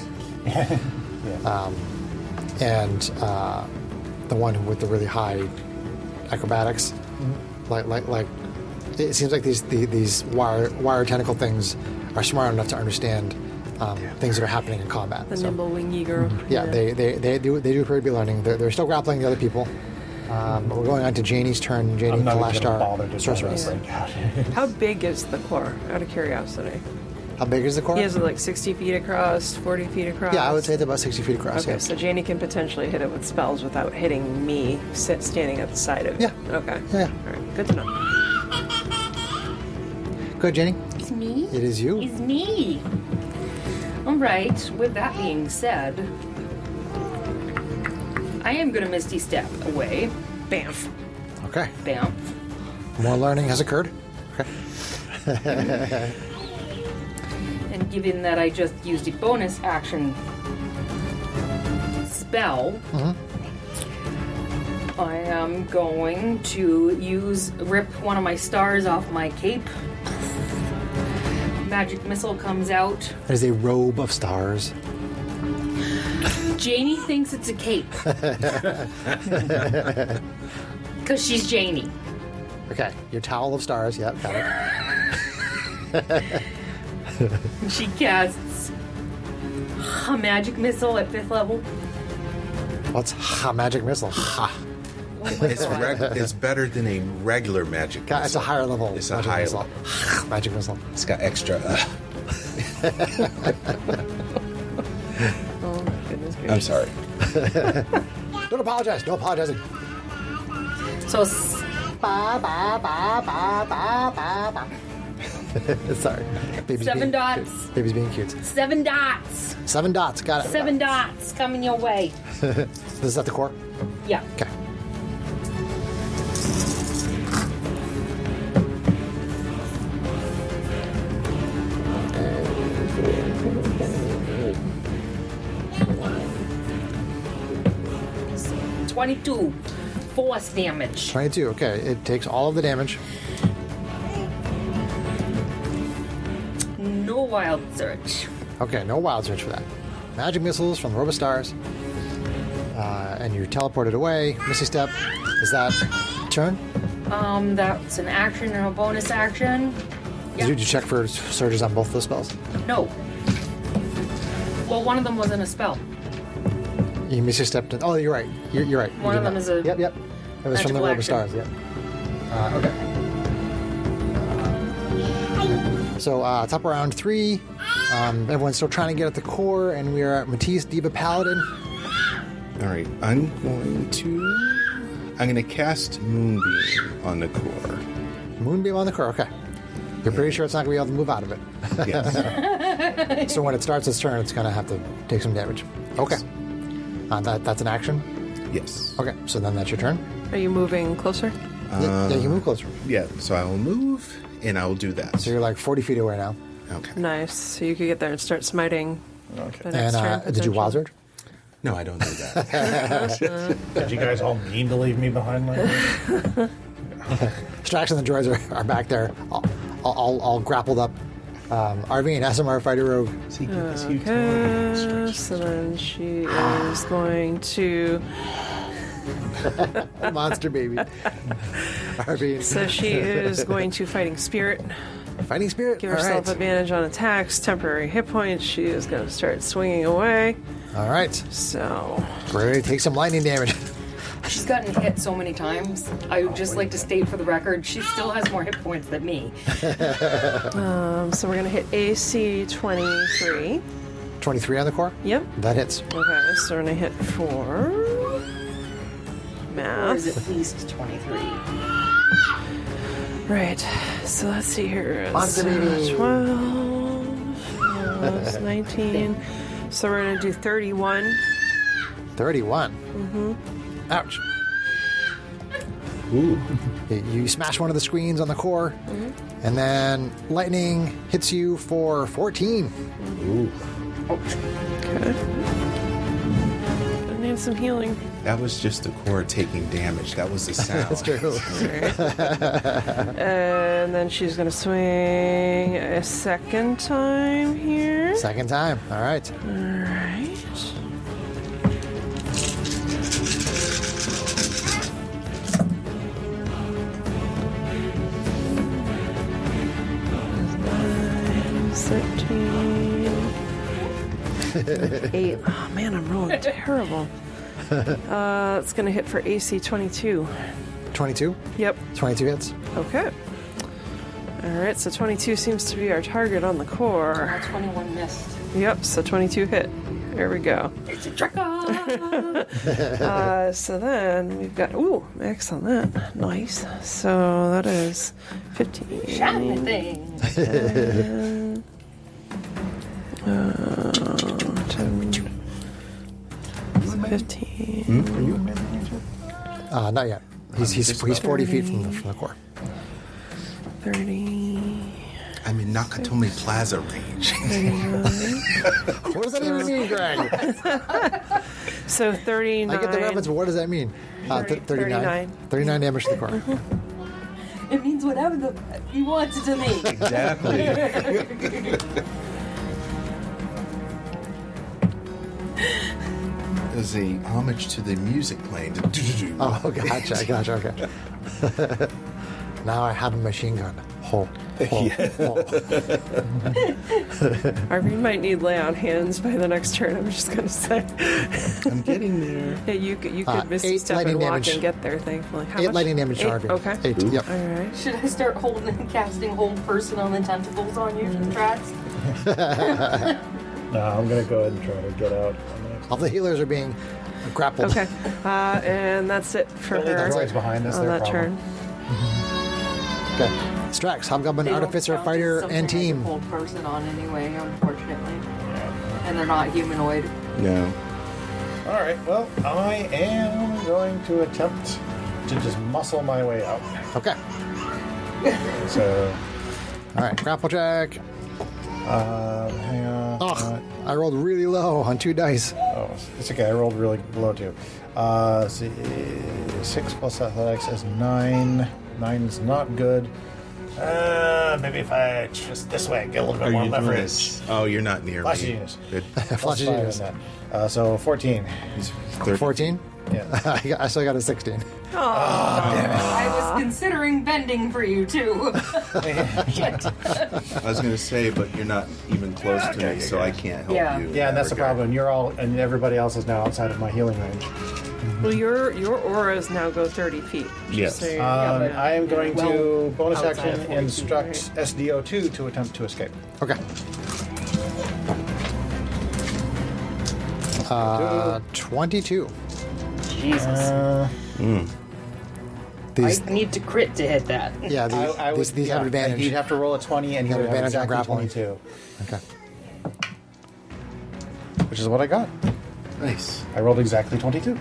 Yeah. And the one with the really high acrobatics, like it seems like these wire tentacle things are smart enough to understand things that are happening in combat. The So, nimble wingy girl. yeah, they do appear to be learning. They're still grappling the other people. But we're going on to Janie's turn. Janie, I'm not even gonna Kalashtar, bother to sorceress. break out. How big is the core? Out of curiosity. How big is the core? He has it like 60 feet across, 40 feet across. Yeah, I would say it's about 60 feet across. Okay, yeah. so Janie can potentially hit it with spells without hitting me standing at the side of it. Yeah. Okay. Yeah. All right. Good to know. Go ahead, Jenny. It's me. It is you. It's me. All right. With that being said, I am going to Misty Step away. Bamf. Okay. Bam. More learning has occurred. Okay. And given that I just used a bonus action spell, I am going to rip one of my stars off my cape. Magic missile comes out. There's a robe of stars. Janie thinks it's a cape. Because she's Janie. Okay. Your towel of stars. Yep, got it. She casts a magic missile at 5th level. What's ha magic missile? Ha. It's better than a regular magic. It's a missile. higher level. It's a magic higher missile. level. Ha, magic missile. It's got extra. Oh my goodness gracious. I'm sorry. Don't apologize. No apologizing. So Sorry. Baby's 7 being, dots. Baby's being cute. 7 dots. 7 dots. Got it. 7 dots coming your way. This is at the core? Yeah. Okay. So, 22 force damage. 22. Okay. It takes all of the damage. wild search. Okay, no wild search for that. Magic missiles from the Robo Stars. And you're teleported away. Missy Step. Is that turn? That's an action and a bonus action. Yeah. Did you check for surges on both of those spells? No. Well, one of them wasn't a spell. You Missy Stepped in. Oh, you're right. You're right. One of them is a Yep. It was from the magical Robo action. Stars. Yep. Okay. So, top of round 3. Everyone's still trying to get at the core, and we are at Matisse, Diva Paladin. All right, I'm going to cast Moonbeam on the core. Moonbeam on the core. Okay. You're pretty sure it's not going to be able to move out of it. Yes. So when it starts its turn, it's going to have to take some damage. Okay. That's an action. Yes. Okay. So then that's your turn. Are you moving closer? Yeah, you can move closer. Yeah, so I will move, and I will do that. So you're like 40 feet away now. Okay. Nice. So you could get there and start smiting. Okay. The next And turn, did you wild surge? No, I don't do that. Did you guys all mean to leave me behind like this? Strax and the droids are back there, all grappled up. RV and SMR fighter rogue. See, give us huge Okay. So then she is going to. Monster baby. RV. So she is going to fighting spirit. Fighting spirit. Give All herself right. advantage on attacks, temporary hit points. She is going to start swinging away. All right. So We're ready to take some lightning damage. She's gotten hit so many times. I would just like to state for the record, she still has more hit points than me. so we're going to hit AC 23. 23 on the core. Yep. That hits. Okay, so we're going to hit 4. Or is it Math. at least 23? Right. So let's see here. It's Monster baby. 12 plus 19. So we're going to do 31. 31. Mm-hmm. Ouch. Ooh. You smash one of the screens on the core, and then lightning hits you for 14. Ooh. Okay. I need some healing. That was just the core taking damage. That was the sound. That's true. And then she's going to swing a second time here. Second time. All right. All right. Nine, 13, 8. Oh man, I'm rolling terrible. It's going to hit for AC 22. 22. Yep. 22 hits. Okay. All right, so 22 seems to be our target on the core. 21 missed. Yep, so 22 hit. There we go. It's a trick. So then we've got, ooh, max on that. Nice. So that is 15. Shiny thing. 10, 15. Are you in mid-range? Not yet. He's 40 feet from the core. 30. I'm in Nakatomi Plaza range. What does that even mean, Greg? So 39. I get the reference, but what does that mean? 39. 39 damage to the core. It means whatever he wants it to mean. Exactly. There's a homage to the music playing. Oh, gotcha. Okay. Now I have a machine gun. Ho. RV might need lay on hands by the next turn, I'm just going to say. I'm getting there. Yeah, you could miss a 8 step lightning and walk damage. and get there, thankfully. How 8 much? lightning damage to 8? RV. Okay. 8. Yep. All right. Should I start casting hold person on the tentacles on you from tracks? No, I'm gonna go ahead and try to get out. All the healers are being grappled. Okay. And that's it for Don't leave the her droids behind us, on their that problem. turn. Okay. Strax, Hobgoblin, They don't Artificer, count as Fighter, something and I can team. hold person on anyway, unfortunately. And they're not humanoid. No. All right. Well, I am going to attempt to just muscle my way out. Okay. So, All right. Grapple check. hang on. Oh, I rolled really low on 2 dice. Oh, it's okay. I rolled really low too. See, 6 plus athletics is 9. 9 is not good. Maybe if I just this way, get a little bit Are more you doing leverage. this? Oh, you're not near Flash me. genius. Good. Flash of Five genius. in that. So 14. 14? Yeah. I still got a 16. I was considering bending for you too. Shit. I was going to say, but you're not even close to me, so I can't help Yeah. you. in Yeah, and that that's the regard. problem. You're all, and everybody else is now outside of my healing range. Well, your auras now go 30 feet. just Yes. so you're- but- I am going to Well, bonus outside action of 40 feet, instruct SDO2 to attempt to escape. Okay. 22. Jesus. These, I need to crit to hit that. yeah, these have advantage. He'd have to roll a 20, and he You would have have advantage on exactly grappling. 22, Okay. which is what I got. Nice. I rolled exactly 22.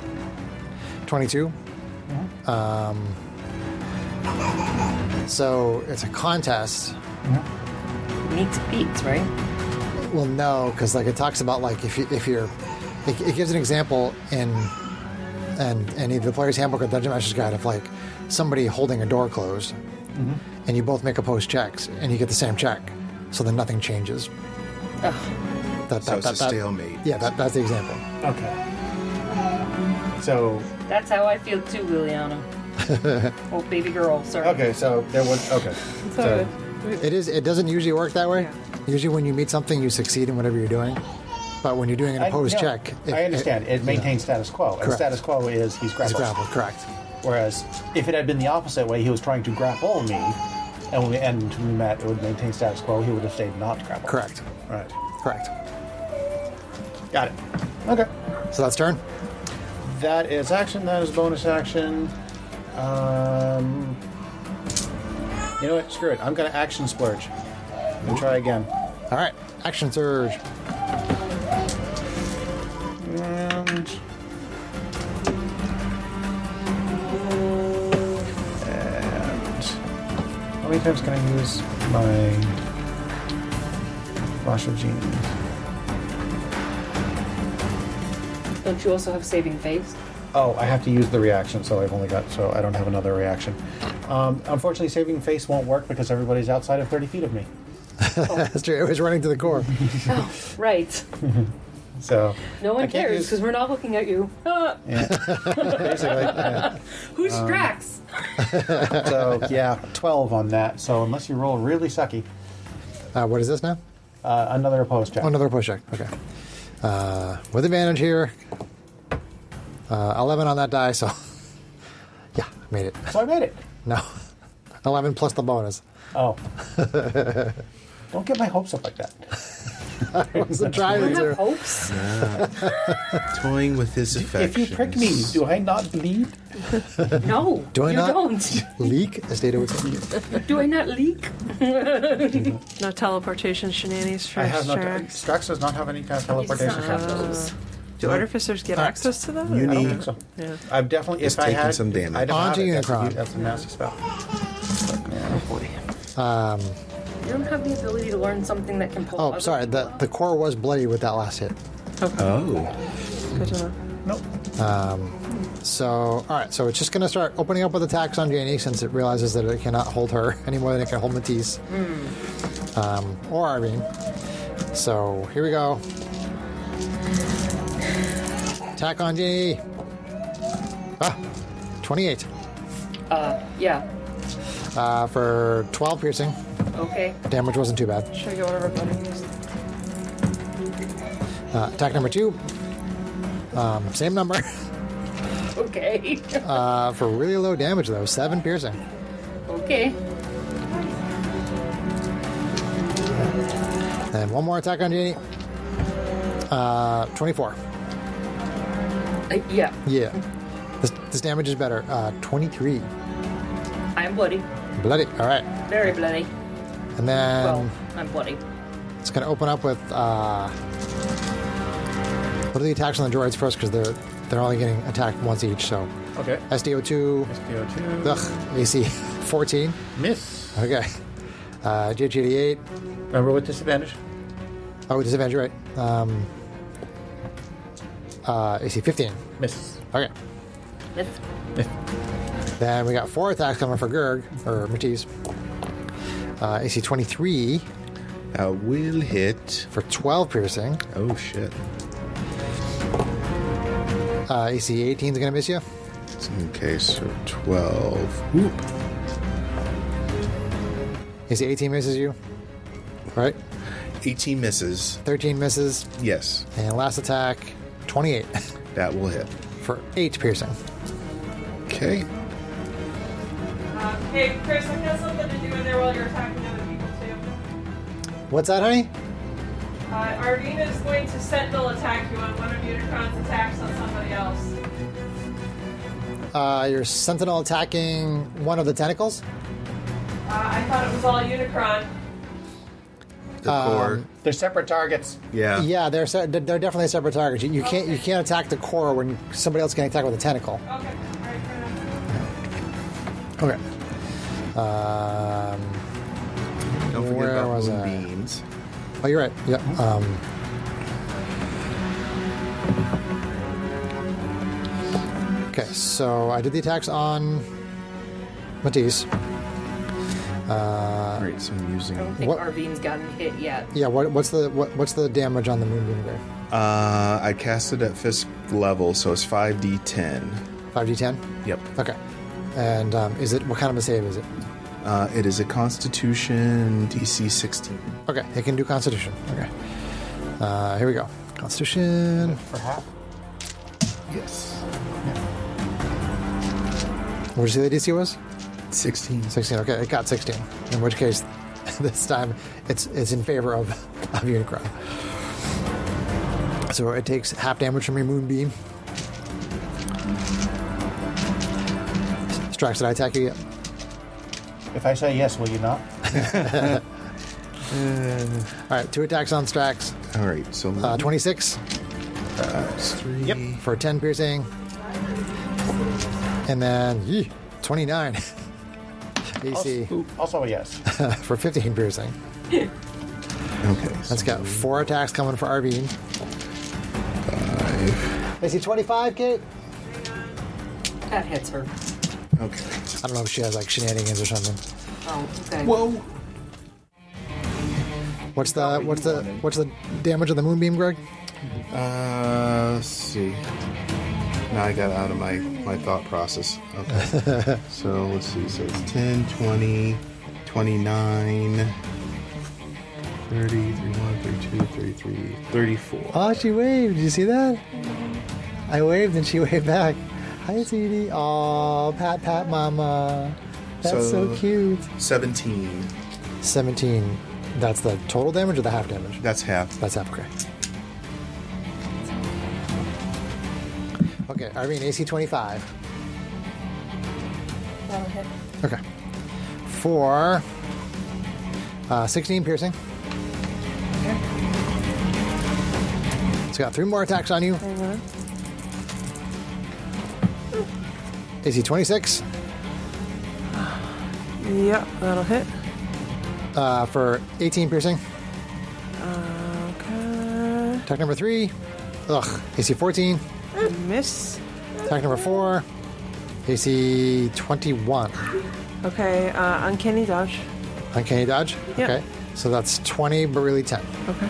22. So it's a contest. Meets beats, right? Well, no, because like it talks about like if you're, it gives an example in either the player's handbook or Dungeon Master's Guide of like somebody holding a door closed, and you both make opposed checks, and you get the same check, so then nothing changes. Ugh. So it's a stalemate. Yeah, that's the example. Okay. So, That's how I feel too, Liliana. Oh, baby girl, sorry. okay, so there was, okay. So, It doesn't usually work that way. Usually, when you meet something, you succeed in whatever you're doing. But when you're doing an opposed no, check, I understand. It maintains status quo. And Correct. status quo is he's It's grappled. grappled, correct. Whereas if it had been the opposite way, he was trying to grapple me, and when we met, it would maintain status quo. He would have stayed not grappled. Correct. Right. Correct. Got it. Okay. So that's turn. That is action. That is bonus action. You know what? Screw it. I'm going to action splurge and try again. All right. Action surge. And how many times can I use my Flash of Genius? Don't you also have saving face? Oh, I have to use the reaction, so I don't have another reaction. Unfortunately, saving face won't work because everybody's outside of 30 feet of me. That's true. It was running to the core. Right. So No I one can't cares use- because we're not looking at you. Ah, basically, yeah. who's Drax? So yeah, 12 on that. So unless you roll really sucky, What is this now? another opposed check. Oh, another push check. Okay. With advantage here. 11 on that die, so yeah, made it. So I made it. No. 11 plus the bonus. Oh. Don't get my hopes up like that. I wasn't trying I have to. hopes. Toying with his affections. If you prick me, do I not bleed? No, Do I you not? don't. Leak, as Data would say. Do I not leak? no teleportation shenanigans for I have not. Strax. Strax does not have any kind of teleportation. have those. Do artificers get access to that? You I don't need- think so. Yeah. I've definitely. It's If I taking had some damage. I don't On to have it. Unicron. That's a nasty spell. You don't have the ability to learn something that can pull. Oh, other sorry. people The core was bloody with that last hit. Oh. Good to know. Nope. So, all right. So it's just going to start opening up with attacks on Janie since it realizes that it cannot hold her any more than it can hold Matisse. Or Irene. So here we go. Attack on Janie. 28 Yeah. for 12 piercing. Okay. Damage wasn't too bad. Should I get whatever button used? Attack number 2. Same number. Okay. For really low damage, though. 7 piercing. Okay. And one more attack on Janie. 24. Yeah. Yeah. This damage is better. 23. I'm bloody. Bloody. All right. Very bloody. And then Well, I'm bloody. it's going to open up with... what are the attacks on the droids first? Because they're only getting attacked once each. So Okay. SDO2. SDO2. Ugh. AC 14. Miss. Okay. GH88. Remember with disadvantage. Oh, disadvantage, right. AC 15. Miss. Okay. Miss. Miss. Then we got 4 attacks coming for Gurg, or Matisse. AC 23 Will hit. for 12 piercing. Oh, shit. AC 18 is going to miss you. Okay, so 12. Whoop. AC 18 misses you. Right? 18 misses. 13 misses. Yes, And last attack, 28 that will hit. for 8 piercing. Okay. Hey, Chris, I got something to do in there while you're attacking other people, too. What's that, honey? Arvina is going to sentinel attack you on one of Unicron's attacks on somebody else. Your sentinel attacking one of the tentacles? I thought it was all Unicron. The core. They're separate targets. Yeah. Yeah, they're definitely separate targets. You can't attack the core when somebody else can attack with a tentacle. Okay, alright, fair enough. Okay. Don't forget Where about was I? moonbeams. Oh, you're right. Yep. Okay, so I did the attacks on Matisse. All right, so I'm using. I don't think What- Arvine's gotten hit yet. Yeah. What's the damage on the moonbeam there? I cast it at Fisk level, so it's 5d10. 5d10. Yep. Okay. And is it what kind of a save is it? It is a Constitution DC 16. Okay, it can do Constitution. Okay. Here we go. Constitution. For half? Yes. What did you say the DC was? 16. 16. Okay, it got 16. In which case, this time it's in favor of Unicron. So it takes half damage from your moonbeam. Strax, did I attack you yet? If I say yes, will you not? All right, 2 attacks on Strax. All right, so 26 that's 3. for 10 piercing. And then 29 AC Also a yes. for 15 piercing. Okay. That's got 4 attacks coming for Arvine. 5. AC 25, Kate? That hits her. Okay. I don't know if she has like shenanigans or something. Oh, okay. Whoa. What's the damage of the moonbeam, Greg? Let's see. Now I got out of my thought process. Okay. So let's see. So it's 10, 20, 29, 30, 31, 32, 33, 34. Oh, she waved. Did you see that? I waved and she waved back. Hi, sweetie. Oh, pat, pat, mama. That's so cute. 17. 17. That's the total damage or the half damage? That's half. That's half, okay. Okay, Arvine, AC 25. That'll hit. Okay. For 16 piercing. It's got 3 more attacks on you. Hang on. AC 26 Yep, that'll hit. for 18 piercing. Okay. Attack number 3. Ugh. AC 14. Miss. Attack number 4. AC 21. Okay, uncanny dodge. Uncanny dodge? Yep. Okay. So that's 20, but really 10. Okay.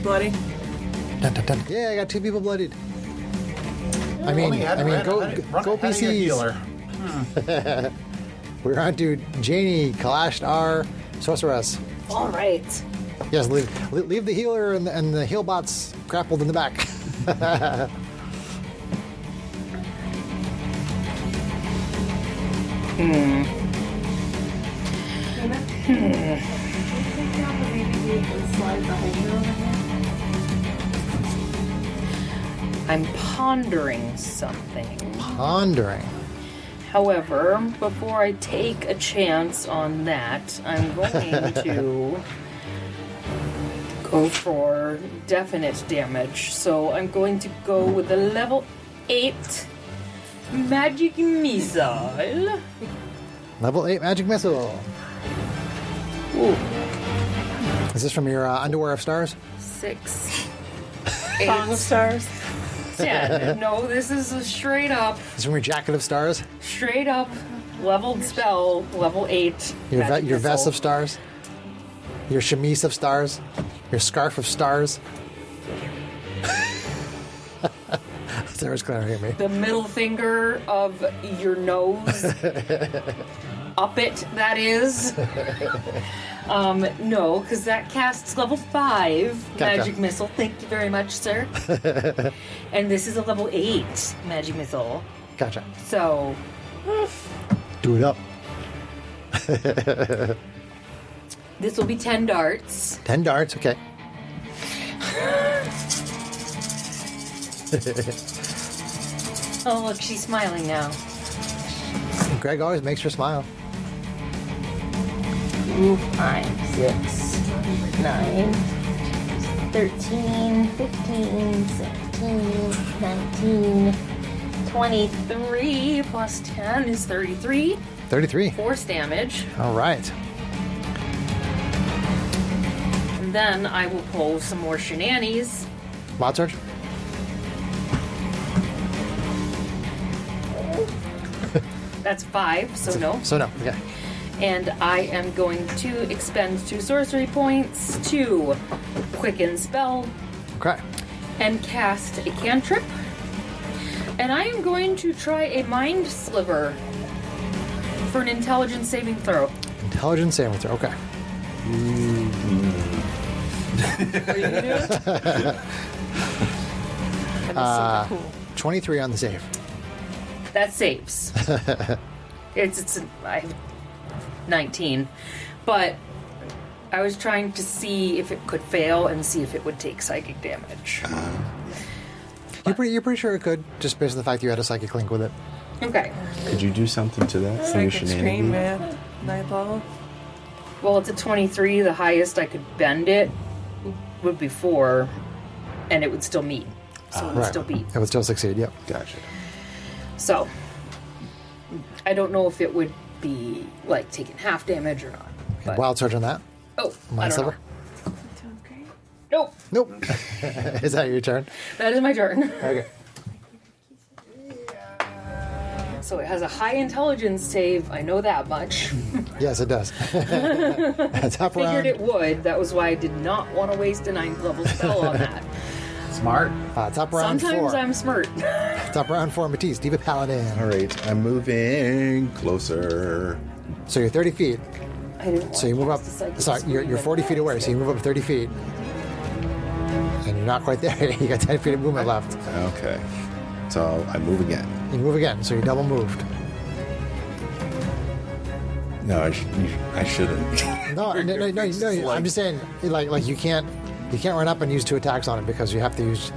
Bloody. Dun, dun, dun. Yeah, I got 2 people bloodied. Go PCs. Healer. We're on to Janie, Kalash, our sorceress. All right. Yes, leave the healer and the heal bots grappled in the back. I'm pondering something. Pondering. However, before I take a chance on that, I'm going to go for definite damage. So I'm going to go with a level 8 magic missile. Level 8 magic missile. Ooh, Is this from your Underwear of Stars? 6, Song of 8, Stars. 10. No, this is a straight up Is from your jacket of stars? leveled spell, level 8. Your, magic your vest missile. of stars? Your chemise of stars? Your scarf of stars? Sarah's glaring at me. The middle finger of your nose. Up it, that is. No, because that casts level 5 Gotcha. magic missile. Thank you very much, sir. And this is a level 8 magic missile. Gotcha. So, Do it up. this will be 10 darts. 10 darts, okay. Oh, look, she's smiling now. Greg always makes her smile. 2, 5, 6, 9, 13, 15, 17, 19, 23 plus 10 is 33. 33. Force damage. All right. And then I will pull some more shenanigans. Wild Surge? That's 5, so no. So no, okay. And I am going to expend 2 sorcery points to quicken spell Okay. and cast a cantrip. And I am going to try a mind sliver for an intelligence saving throw. Intelligence saving throw, okay. What are you doing? That is super cool. 23 on the save. That saves. I have 19, but I was trying to see if it could fail and see if it would take psychic damage. You're pretty sure it could, just based on the fact you had a psychic link with it. Okay. Could you do something to that for your Psychic scream, shenanigans? man. 9th level. Well, it's a 23. The highest I could bend it would be 4, and it would still meet. So it would still beat. It would still succeed, yep. Gotcha. So, I don't know if it would be, like, taking half damage or not. But, Wild Surge on that. oh, I Mind don't Sliver? know. Sounds great. Nope. Nope. Is that your turn? That is my turn. Okay. So it has a high intelligence save. I know that much. Yes, it does. Top Figured round. it would. That was why I did not want to waste a 9th level spell on that. Smart. Top round Sometimes 4. I'm smart. Top round 4, Matisse, Diva Paladin. All right, I'm moving closer. So you're 30 feet. I didn't So you move up. Sorry, you're 40 feet away. So you move up 30 feet. And you're not quite there. You got 10 feet of movement left. Okay, so I move again. You move again, so you're double moved. No, I shouldn't. No, I'm just saying, like you can't run up and use 2 attacks on it because you have to use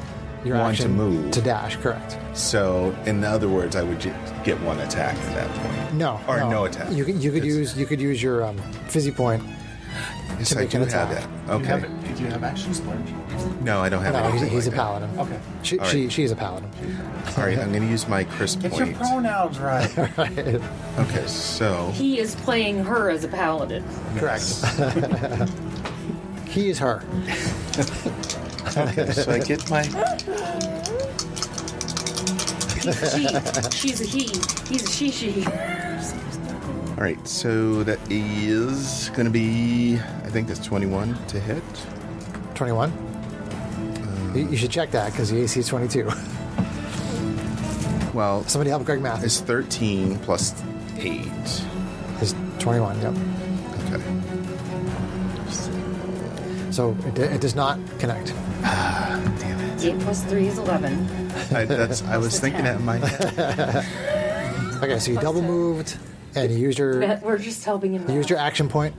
your One action to move. to dash. Correct. So, in other words, I would get 1 attack at that point. No, Or no attack. You could use your fizzy point. Yes, to I make do an have attack. that. Okay. Do you have action splurge? No, I don't have No, anything he's a like that. paladin. Okay. All right. She's a paladin. All right, I'm going to use my crisp Get your point. pronouns right. Okay, so He is playing her as a paladin. Correct. He is her. okay, so I get my She's a he. He's a she. All right, so that is going to be, I think that's 21 to hit. 21. You should check that because the AC is 22. Well, Somebody help Greg math. it's 13 plus 8. It's 21. Yep. Okay. So it does not connect. Damn it. 8 plus 3 is 11. I was thinking that in my head. Okay, so you double moved and you used your We're just helping him. action point,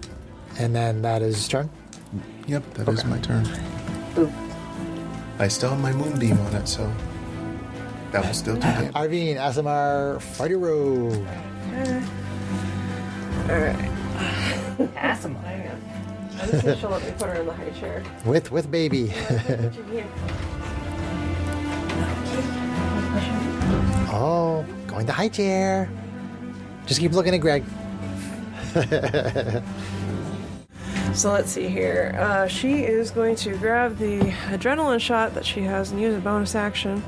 and then that is his turn. Yep, that is my turn. Boop. I still have my moonbeam on it, so that will still do damage. Arvine, Asimar, Fighter Road. Alright. Awesome. Hang on. I'm just gonna she'll let me put her in the high chair. With baby. Oh, going to high chair. Just keep looking at Greg. So let's see here. She is going to grab the adrenaline shot that she has and use a bonus action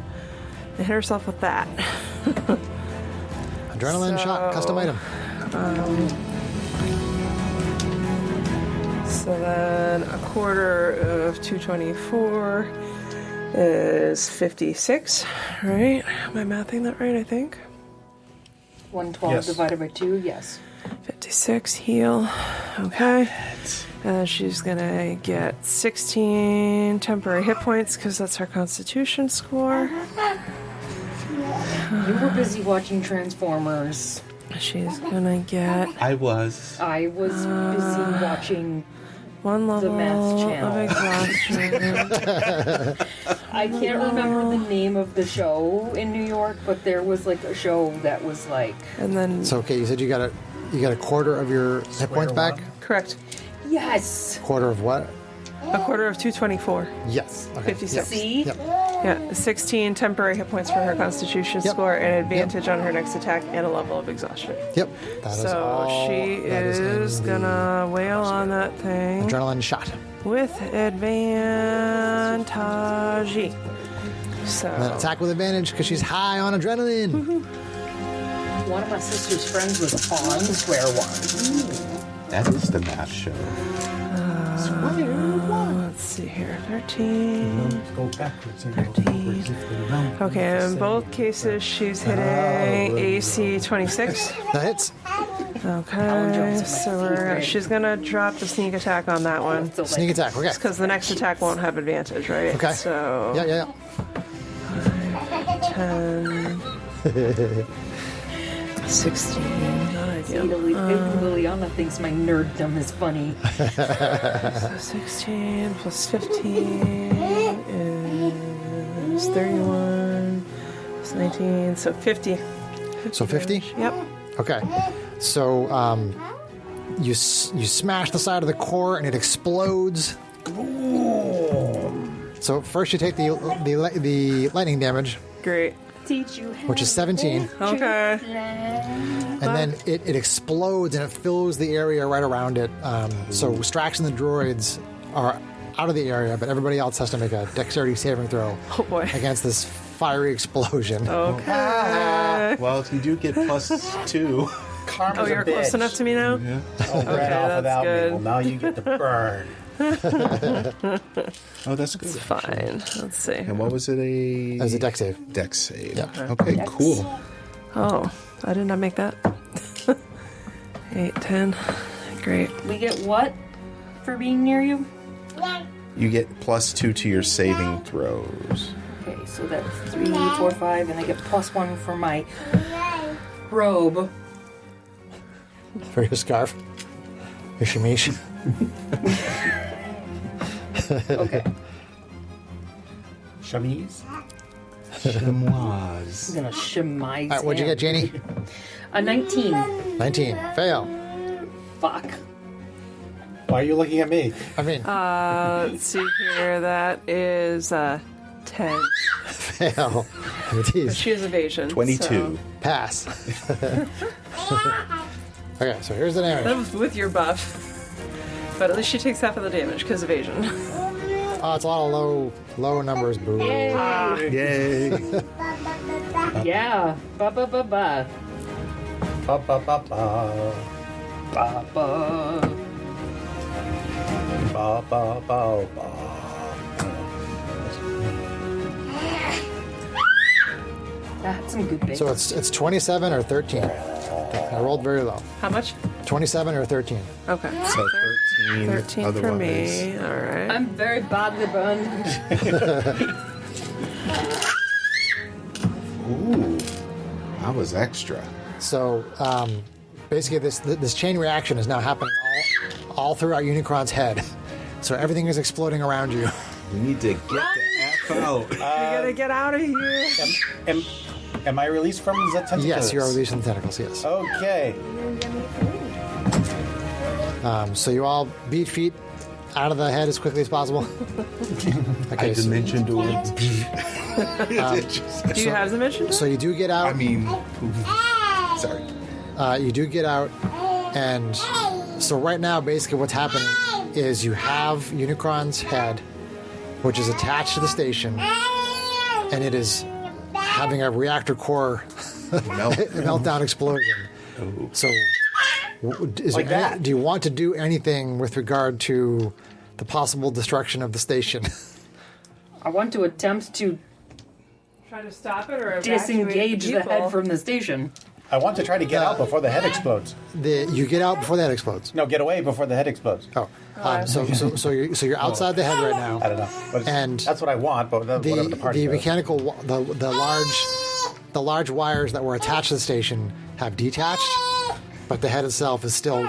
and hit herself with that. Adrenaline shot, custom item. So then a quarter of 224 is 56, right? Am I mathing that right, I think? 112 Yes. divided by 2, yes. 56 heal. Okay. And she's gonna get 16 temporary hit points because that's her constitution score. You were busy watching Transformers. She's gonna get I was. I was busy watching. one level Math Channel. of exhaustion. I can't remember the name of the show in New York, but there was like a show that was like. And then, So, okay, you said you got a quarter of your hit points back? one. correct, Yes! Quarter of what? a quarter of 224. Yes. Okay. 56. See? Yep. Yeah, 16 temporary hit points for her constitution Yep. score and advantage on her next attack and a level of exhaustion. Yep. That is So all. she that is in the gonna wail on that thing adrenaline shot. with advantage. So And then attack with advantage because she's high on adrenaline. One of my sister's friends was on Square One. That is the math show. let's see here, 13. Go backwards and go backwards. Okay, in both cases, she's hitting AC 26. That hits. Okay, so she's gonna drop the sneak attack on that one. So, like, Sneak attack. Okay. Because the next attack won't have advantage, right? Okay. So Yeah. 10, 16, not ideal. Liliana thinks my nerddom is funny. So 16 plus 15 is 31, plus 19, so 50. So 50? Yep. Okay. So you smash the side of the core and it explodes. So first you take the lightning damage, Great. Teach you how which is 17, Okay. and then it explodes and it fills the area right around it. So Strax and the droids are out of the area, but everybody else has to make a dexterity saving throw Oh boy. against this fiery explosion. Okay. Well, you do get +2. Karma's Oh, you're a close bitch. enough to me now? Yeah. Oh, ran off that's without good. me. Well, now you get to burn. Oh, that's good. Fine. Let's see. And what was it? That was a dex save. Dex save. Yeah. Okay, cool. Oh, I did not make that. 8, 10. Great. We get what for being near you? You get +2 to your saving throws. Okay, so that's 3, 4, 5, and I get +1 for my robe. For your scarf. Your shemish. Okay. Chemise? Chamois. I'm gonna chemise. All right, what'd you get, Janie? A 19. 19. Fail. Fuck. Why are you looking at me? I mean, Let's see here. That is 10. fail. Jeez. She has evasion. 22. Pass. Okay, so here's the So that damage. was with your buff. But at least she takes half of the damage because evasion. Oh, it's a lot of low numbers. Boo. Yay! Yeah. Ba ba ba ba. Ba ba ba ba. Ba ba. Ba ba ba ba. That's some good bits. So it's 27 or 13. I rolled very low. How much? 27 or 13. Okay. So 13. 13 for otherwise. me. All right. I'm very badly burned. Ooh. That was extra. So basically, this chain reaction is now happening all throughout Unicron's head. So everything is exploding around you. We need to get the F out. We gotta get out of here. Am I released from the tentacles? Yes, you are releasing the tentacles. Yes. Okay. So you all beat feet out of the head as quickly as possible. Okay. I dimension door. Do you have dimension? So you do get out. I mean, sorry. You do get out, and so right now, basically, what's happening is you have Unicron's head, which is attached to the station, and it is having a reactor core meltdown explosion. So, Like that. do you want to do anything with regard to the possible destruction of the station? I want to attempt to Try to stop it or evacuate disengage the people. head from the station. I want to try to get out before the head explodes. You get out before the head explodes. No, get away before the head explodes. Oh, so you're outside the head right now. I don't know. But And that's what I want, but whatever the party the does. mechanical the large wires that were attached to the station have detached, but the head itself is still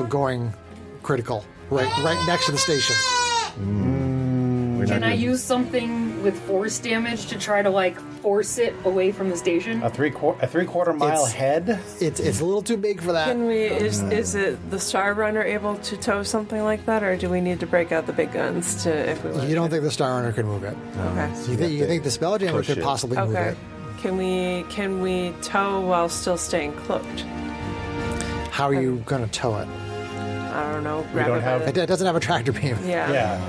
going critical right next to the station. Can I use something with force damage to try to like force it away from the station? A three-quarter mile It's- head? It's a little too big for that. Can we? Is it the Star Runner able to tow something like that, or do we need to break out the big guns to if we? Want You don't think the Star Runner could move it? Okay. You think the Spelljammer push could it. possibly move Okay. it? Can we tow while still staying cloaked? How are you going to tow it? I don't know. Grab don't it by have- the- It doesn't have a tractor beam. Yeah. Yeah.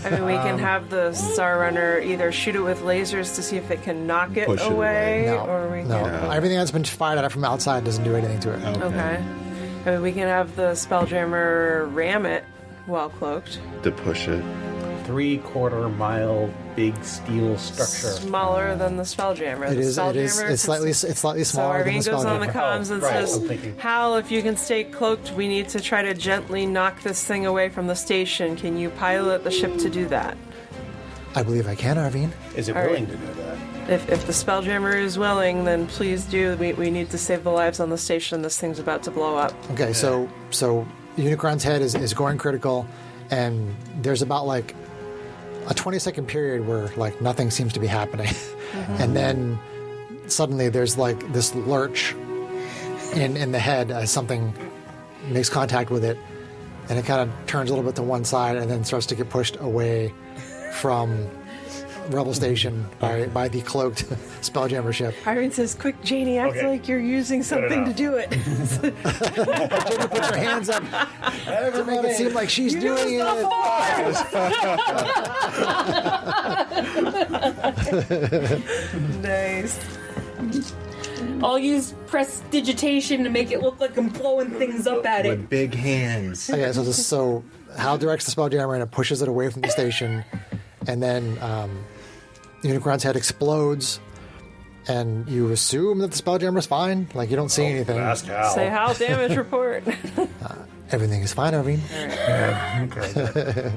I mean, we can have the Star Runner either shoot it with lasers to see if it can knock it Push it away, No, or we no. can. Everything that's been fired at it from outside doesn't do anything to it. Okay. I mean, we can have the Spelljammer ram it while cloaked. To push it. 3/4 mile big steel structure. Smaller than the Spelljammer. It The is. Spelljammer, It's slightly So smaller than Irene the goes on the Spelljammer. comms and right, says, I'm thinking. Hal, if you can stay cloaked, we need to try to gently knock this thing away from the station. Can you pilot the ship to do that? I believe I can, Arvine. Is it All willing right. to do that? If the Spelljammer is willing, then please do. We need to save the lives on the station. This thing's about to blow up. Okay, so Unicron's head is going critical, and there's about like a 20-second period where like nothing seems to be happening, and then suddenly there's like this lurch in the head as something makes contact with it, and it kind of turns a little bit to one side and then starts to get pushed away from Revel Station by the cloaked Spelljammer ship. Irene says, quick, Janie, act Okay. like you're using something to do it. Jenny puts her hands up to make it seem like she's doing it. Nice. I'll use prestidigitation to make it look like I'm blowing things up at it. With big hands. Okay, so Hal directs the Spelljammer and it pushes it away from the station, and then Unicron's head explodes, and you assume that the Spelljammer's fine. Like, you don't see anything. Ask Hal. Say Hal damage report. Everything is fine, Irvine. Okay.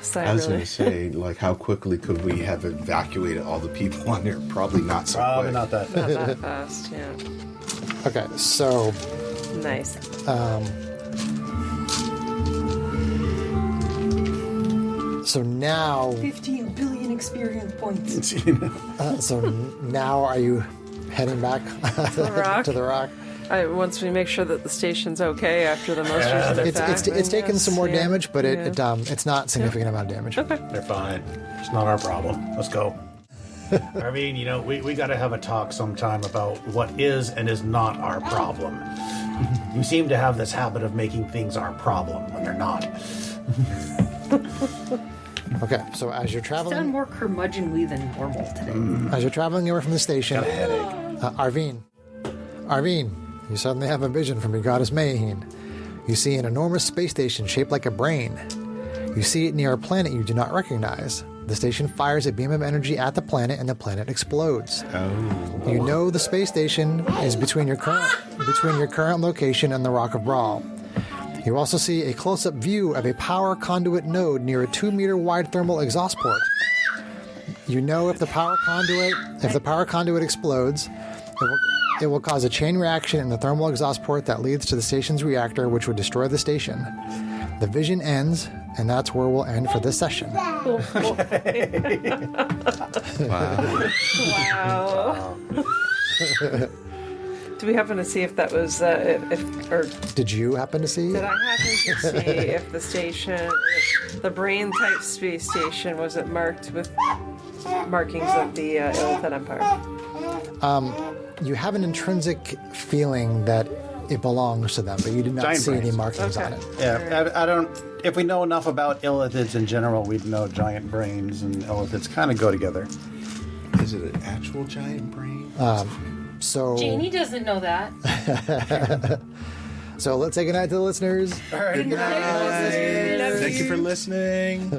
Sigh I was really. going to say, like, how quickly could we have evacuated all the people on there? Probably not so Probably quick. not that. Not that fast, yeah. Okay, so Nice. now, 15 billion experience points. now are you heading back The rock. to the rock? Once we make sure that the station's okay after the most recent It's attack, it's then taken yes, some more yeah. damage, but Yeah. it's not significant amount of damage. They're fine. It's not our problem. Let's go. I mean, we got to have a talk sometime about what is and is not our problem. You seem to have this habit of making things our problem when they're not. Okay, so as you're Sound traveling, more curmudgeonly than normal today. away from the station, Got a headache. Arvine, you suddenly have a vision from your goddess Mayheen. You see an enormous space station shaped like a brain. You see it near a planet you do not recognize. The station fires a beam of energy at the planet, and the planet explodes. Oh. You know the space station is between your current location and the Rock of Brawl. You also see a close-up view of a power conduit node near a 2-meter wide thermal exhaust port. You know if the power conduit explodes, it will cause a chain reaction in the thermal exhaust port that leads to the station's reactor, which would destroy the station. The vision ends, and that's where we'll end for this session. Wow. Wow. Do we happen to see if that was, or Did you happen to see? did I happen to see if the station, the brain type space station, was it marked with markings of the Illithid Empire? You have an intrinsic feeling that it belongs to them, but you did not Giant see any brains. markings on Okay. it. Yeah, I don't. If we know enough about illithids in general, we'd know giant brains and illithids kind of go together. Was it an actual giant brain? So, Janie doesn't know that. so let's say goodnight to the listeners. All right, good night. Thank you for listening.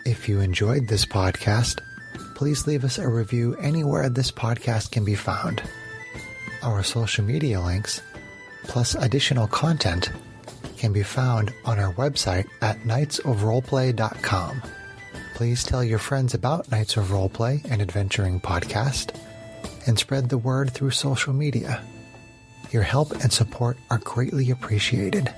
If you enjoyed this podcast, please leave us a review anywhere this podcast can be found. Our social media links, plus additional content, can be found on our website at knightsofroleplay.com. Please tell your friends about Knights of Roleplay and Adventuring Podcast, and spread the word through social media. Your help and support are greatly appreciated.